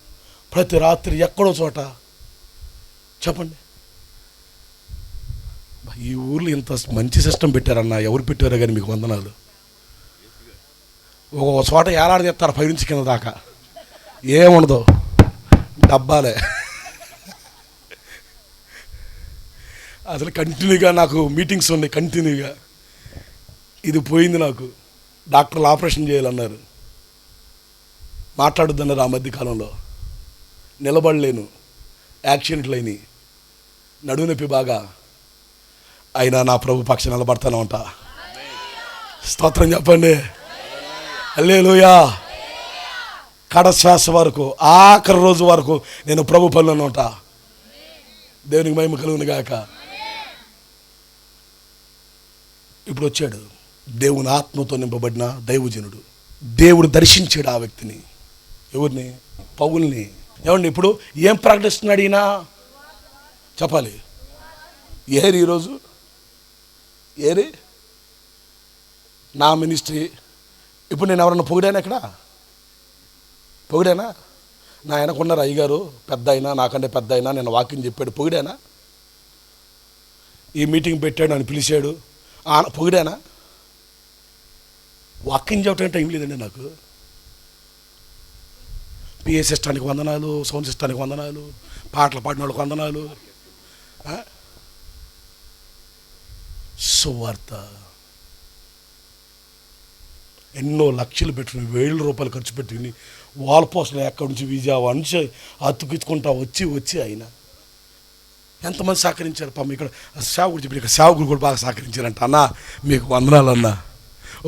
S5: ప్రతి రాత్రి ఎక్కడో చోట. చెప్పండి, ఈ ఊర్లో ఇంత మంచి సిస్టమ్ పెట్టారన్న, ఎవరు పెట్టారో కానీ మీకు వందనాలు. ఒక చోట ఏలాడి చెప్తారు పైనుంచి కింద దాకా, ఏముండదు, డబ్బాలే. అసలు కంటిన్యూగా నాకు మీటింగ్స్ ఉన్నాయి, కంటిన్యూగా. ఇది పోయింది నాకు. డాక్టర్లు ఆపరేషన్ చేయాలన్నారు, మాట్లాడొద్దన్నారు. ఆ మధ్యకాలంలో నిలబడలేను, యాక్సిడెంట్లు అయినాయి, నడుము నొప్పి బాగా. అయినా నా ప్రభు పక్ష నిలబడతాను అంట. స్తోత్రం చెప్పండి, హల్లెలూయా. కడశ్వాస వరకు, ఆఖరి రోజు వరకు నేను ప్రభు పనులను ఉంటా. దేవునికి మహిమ కలుగును గాక. ఇప్పుడు వచ్చాడు దేవుని ఆత్మతో నింపబడిన దైవజనుడు. దేవుడు దర్శించాడు ఆ వ్యక్తిని. ఎవరిని? పౌల్ని. ఏమండి ఇప్పుడు ఏం ప్రకటిస్తున్నాడు ఈయన? చెప్పాలి. ఏరి ఈరోజు ఏరి నా మినిస్ట్రీ. ఇప్పుడు నేను ఎవరన్నా పొగిడాను? ఎక్కడ పొగిడానా? నా వెనకున్నారు అయ్యగారు, పెద్ద అయినా, నాకంటే పెద్ద అయినా, నేను వాకింగ్ చెప్పాడు, పొగిడానా? ఈ మీటింగ్ పెట్టాడు, నన్ను పిలిచాడు, పొగిడానా? వాకింగ్ చెప్పడం టైం లేదండి నాకు. పిఏ సిస్టానికి వందనాలు, సౌండ్ సిస్టానికి వందనాలు, పాటలు పాడిన వాళ్ళకి వందనాలు. సువార్త ఎన్నో లక్షలు పెట్టుకుని, ₹1000 ఖర్చు పెట్టుకుని, వాల్ పోస్టులు ఎక్కడి నుంచి విజయవాడ నుంచి అతుక్కుంటా వచ్చి అయినా ఎంతమంది సహకరించారు. పాపం ఇక్కడ సేవకుడు చెప్పి, ఇక్కడ సేవకుడు కూడా బాగా సహకరించారంట. అన్న మీకు వందనాలు అన్న.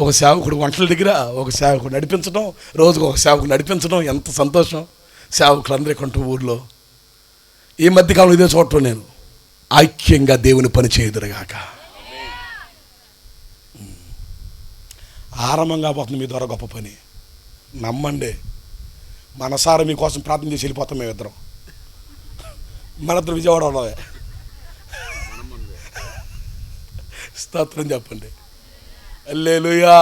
S5: ఒక సేవకుడు వంటల దగ్గర ఒక సేవకుడు నడిపించడం, రోజుకు ఒక సేవకుడు నడిపించడం, ఎంత సంతోషం. సేవకులు అందరూ కొంటూ ఊర్లో ఈ మధ్యకాలంలో ఇదే చూడటం. నేను ఐక్యంగా దేవుని పని చేయదురుగాక. ఆరంభంగా పోతుంది మీ ద్వారా గొప్ప పని. నమ్మండి, మనసారా మీకోసం ప్రార్థన చేసి వెళ్ళిపోతాం. మేమిద్దరం, మనిద్దరం విజయవాడలో. స్తోత్రం చెప్పండి. హల్లెలూయా,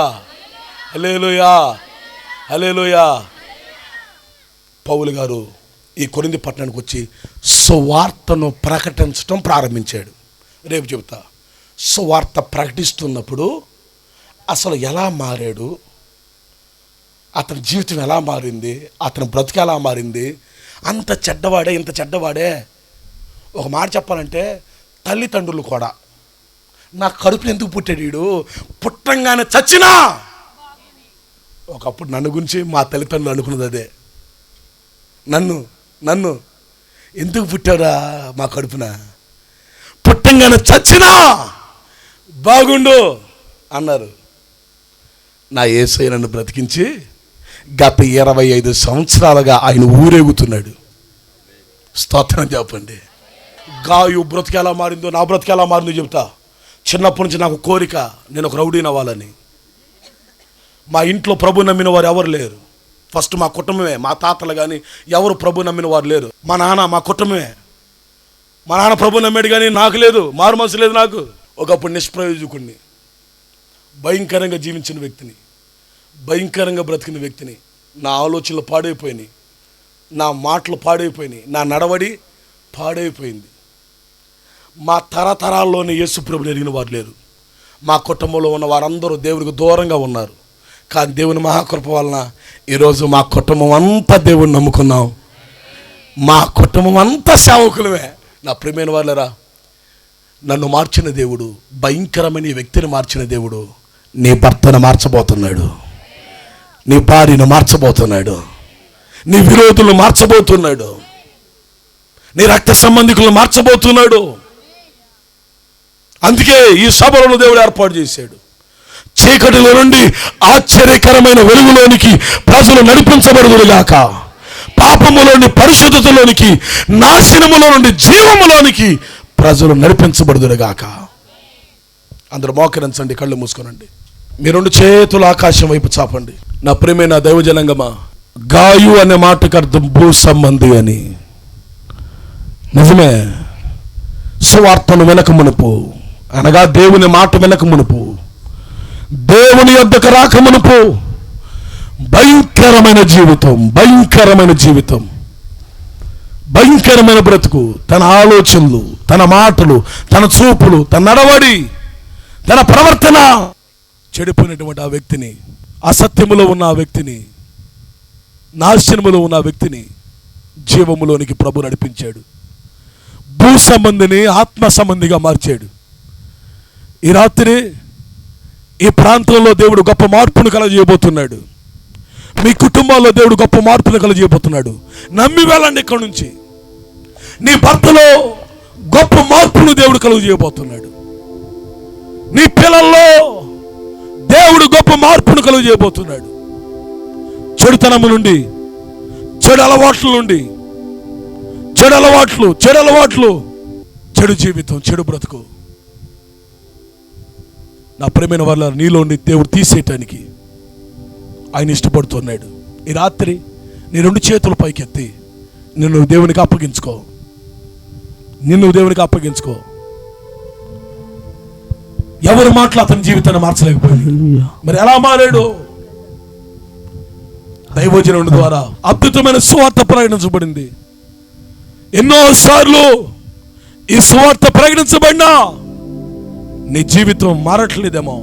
S5: హల్లెలూయా, హల్లెలూయా. పౌలు గారు ఈ కొరింథీ పట్టణానికి వచ్చి సువార్తను ప్రకటించడం ప్రారంభించాడు. రేపు చెబుతా. సువార్త ప్రకటిస్తున్నప్పుడు అసలు ఎలా మారాడు, అతని జీవితం ఎలా మారింది, అతని బ్రతుకు ఎలా మారింది. అంత చెడ్డవాడే, ఇంత చెడ్డవాడే. ఒక మాట చెప్పాలంటే తల్లిదండ్రులు కూడా, నా కడుపుని ఎందుకు పుట్టాడు వీడు, పుట్టంగానే చచ్చినా. ఒకప్పుడు నన్ను గురించి మా తల్లిదండ్రులు అనుకున్నది అదే. నన్ను ఎందుకు పుట్టాడా మా కడుపున, పుట్టంగానే చచ్చినా బాగుండు అన్నారు. నా యేసయ్య నన్ను బ్రతికించి గత 25 సంవత్సరాలుగా ఆయన ఊరేగుతున్నాడు. స్తోత్రం చెప్పండి. గాయు బ్రతుకు ఎలా మారిందో, నా బ్రతుకు ఎలా మారిందో చెప్తా. చిన్నప్పటి నుంచి నాకు కోరిక, నేను ఒక రౌడీని అవ్వాలని. మా ఇంట్లో ప్రభు నమ్మిన వారు ఎవరు లేరు. ఫస్ట్ మా కుటుంబమే, మా తాతలు కానీ ఎవరు ప్రభు నమ్మిన వారు లేరు. మా నాన్న, మా కుటుంబమే. మా నాన్న ప్రభు నమ్మాడు కానీ నాకు లేదు, మారు మనసు లేదు నాకు. ఒకప్పుడు నిష్ప్రయోజకుడిని, భయంకరంగా జీవించిన వ్యక్తిని, భయంకరంగా బ్రతికిన వ్యక్తిని. నా ఆలోచనలు పాడైపోయినాయి, నా మాటలు పాడైపోయినాయి, నా నడవడి పాడైపోయింది. మా తరతరాల్లోనే యేసుప్రభుని ఎరిగిన వారు లేరు. మా కుటుంబంలో ఉన్న వారందరూ దేవునికి దూరంగా ఉన్నారు. కానీ దేవుని మహాకృప వలన ఈరోజు మా కుటుంబం అంతా దేవుని నమ్ముకున్నాం. మా కుటుంబం అంతా సేవకులమే. నా ప్రియమైన వాళ్ళరా, నన్ను మార్చిన దేవుడు, భయంకరమైన ఈ వ్యక్తిని మార్చిన దేవుడు నీ భర్తను మార్చబోతున్నాడు, నీ భార్యను మార్చబోతున్నాడు, నీ విరోధులను మార్చబోతున్నాడు, నీ రక్త సంబంధికులను మార్చబోతున్నాడు. అందుకే ఈ సభలను దేవుడు ఏర్పాటు చేశాడు. చీకటిలో నుండి ఆశ్చర్యకరమైన వెలుగులోనికి ప్రజలు నడిపించబడుదురుగాక, పాపములోని పరిశుద్ధతలోనికి, నాశనములో నుండి జీవములోనికి ప్రజలు నడిపించబడుదురుగాక. అందరూ మోకరించండి, కళ్ళు మూసుకోనండి. మీ రెండు చేతులు ఆకాశం వైపు చాపండి. నా ప్రియమైన దైవజనంగమా, గాయు అనే మాటకు అర్థం భూ సంబంధి అని. నిజమే. సువార్తను వెనక మునుపు, అనగా దేవుని మాట వెనక మునుపు, దేవుని యొద్దకు రాక మునుపు భయంకరమైన జీవితం, భయంకరమైన జీవితం, భయంకరమైన బ్రతుకు. తన ఆలోచనలు, తన మాటలు, తన చూపులు, తన నడవడి, తన ప్రవర్తన చెడిపోయినటువంటి ఆ వ్యక్తిని, అసత్యములో ఉన్న ఆ వ్యక్తిని, నాశనములో ఉన్న ఆ వ్యక్తిని జీవములోనికి ప్రభు నడిపించాడు. భూ సంబంధిని ఆత్మ సంబంధిగా మార్చాడు. ఈ రాత్రి ఈ ప్రాంతంలో దేవుడు గొప్ప మార్పును కలగజేయబోతున్నాడు. మీ కుటుంబాల్లో దేవుడు గొప్ప మార్పును కలగజేయబోతున్నాడు. నమ్మి వెళ్ళండి. ఇక్కడి నుంచి నీ భర్తలో గొప్ప మార్పును దేవుడు కలుగజేయబోతున్నాడు. నీ పిల్లల్లో దేవుడు గొప్ప మార్పును కలుగజేయబోతున్నాడు. చెడుతనము నుండి, చెడు అలవాట్ల నుండి, చెడు అలవాట్లు, చెడు జీవితం, చెడు బ్రతుకు, నా ప్రియమైన వాళ్ళ నీలోని దేవుడు తీసేయటానికి ఆయన ఇష్టపడుతున్నాడు. ఈ రాత్రి నీ రెండు చేతులు పైకెత్తి నిన్ను దేవునికి అప్పగించుకో. ఎవరి మాటలు అతని జీవితాన్ని మార్చలేకపోయింది. మరి ఎలా మారాడు? దైవజనుడి ద్వారా అద్భుతమైన సువార్త ప్రకటించబడింది. ఎన్నోసార్లు ఈ సువార్త ప్రకటించబడినా నీ జీవితం మారట్లేదేమో,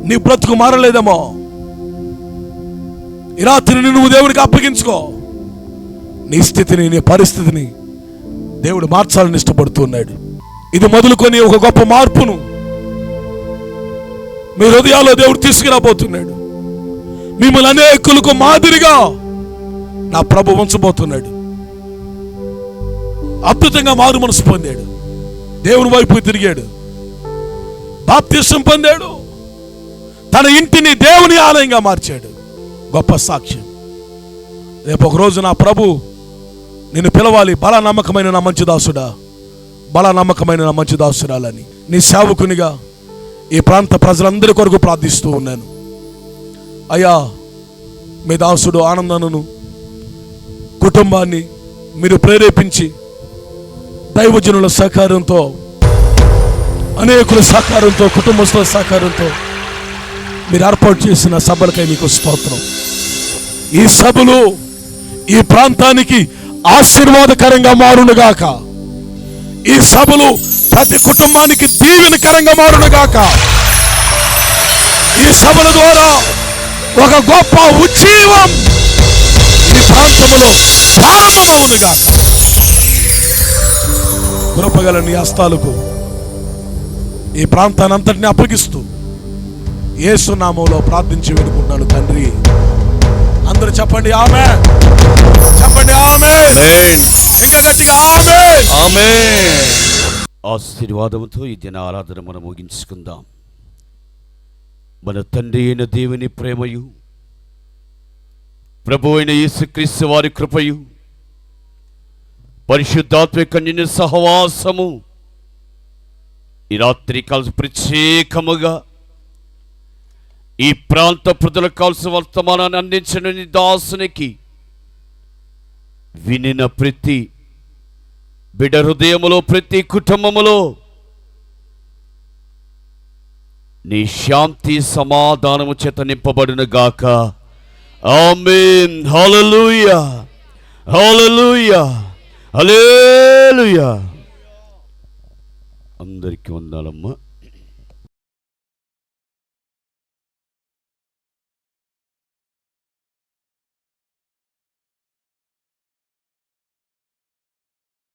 S5: నీ బ్రతుకు మారలేదేమో. ఈ రాత్రి నువ్వు దేవునికి అప్పగించుకో. నీ స్థితిని, నీ పరిస్థితిని దేవుడు మార్చాలని ఇష్టపడుతున్నాడు. ఇది మొదలుకొని ఒక గొప్ప మార్పును మీ హృదయాల్లో దేవుడు తీసుకురాబోతున్నాడు. మిమ్మల్ని అనేకులకు మాదిరిగా నా ప్రభు ఉంచబోతున్నాడు. అద్భుతంగా మారు మనసు పొందాడు, దేవుని వైపు తిరిగాడు, బాప్తిసం పొందాడు, తన ఇంటిని దేవుని ఆలయంగా మార్చాడు. గొప్ప సాక్ష్యం. రేపు ఒకరోజు నా ప్రభు నిన్ను పిలవాలి, బల నమ్మకమైన నా మంచి దాసుడా, బల నమ్మకమైన నా మంచి దాసురాలని. నీ సేవకునిగా ఈ ప్రాంత ప్రజలందరి కొరకు ప్రార్థిస్తూ ఉన్నాను. అయ్యా, మీ దాసుడు ఆనందను కుటుంబాన్ని మీరు ప్రేరేపించి దైవజనుల సహకారంతో, అనేకుల సహకారంతో, కుటుంబస్తుల సహకారంతో మీరు ఏర్పాటు చేసిన సభలకై మీకు స్తోత్రం. ఈ సభలు ఈ ప్రాంతానికి ఆశీర్వాదకరంగా మారునుగాక. ఈ సభలు ప్రతి కుటుంబానికి దీవెనకరంగా మారునుగాక. ఈ సభల ద్వారా ఒక గొప్ప ఉజ్జీవం ఈ ప్రాంతంలో ప్రారంభమవునుగాక. కృపగల నీ హస్తాలకు ఈ ప్రాంతాన్ని అంతటిని అప్పగిస్తూ యేసు నామములో ప్రార్థించి వేడుకుంటున్నాను తండ్రి. అందరూ చెప్పండి ఆమేన్. చెప్పండి ఆమేన్. ఇంకా గట్టిగా ఆమేన్.
S6: ఆమేన్. ఆశీర్వాదముతో ఈ దిన ఆరాధన మనం ముగించుకుందాం. మన తండ్రి అయిన దేవుని ప్రేమయు, ప్రభు అయిన యేసుక్రీస్తు వారి కృపయు, పరిశుద్ధాత్మ కన్యని సహవాసము ఈ రాత్రి కాల్సి ప్రత్యేకముగా ఈ ప్రాంత ప్రజలకు కాల్సిన వర్తమానాన్ని అందించిన నీ దాసునికి, వినిన ప్రతి బిడ్డ హృదయములో, ప్రతి కుటుంబములో నీ శాంతి సమాధానము చేత నింపబడును గాక. ఆమేన్. హల్లెలూయా. హల్లెలూయా, హల్లెలూయా. అందరికీ వందనాలమ్మా.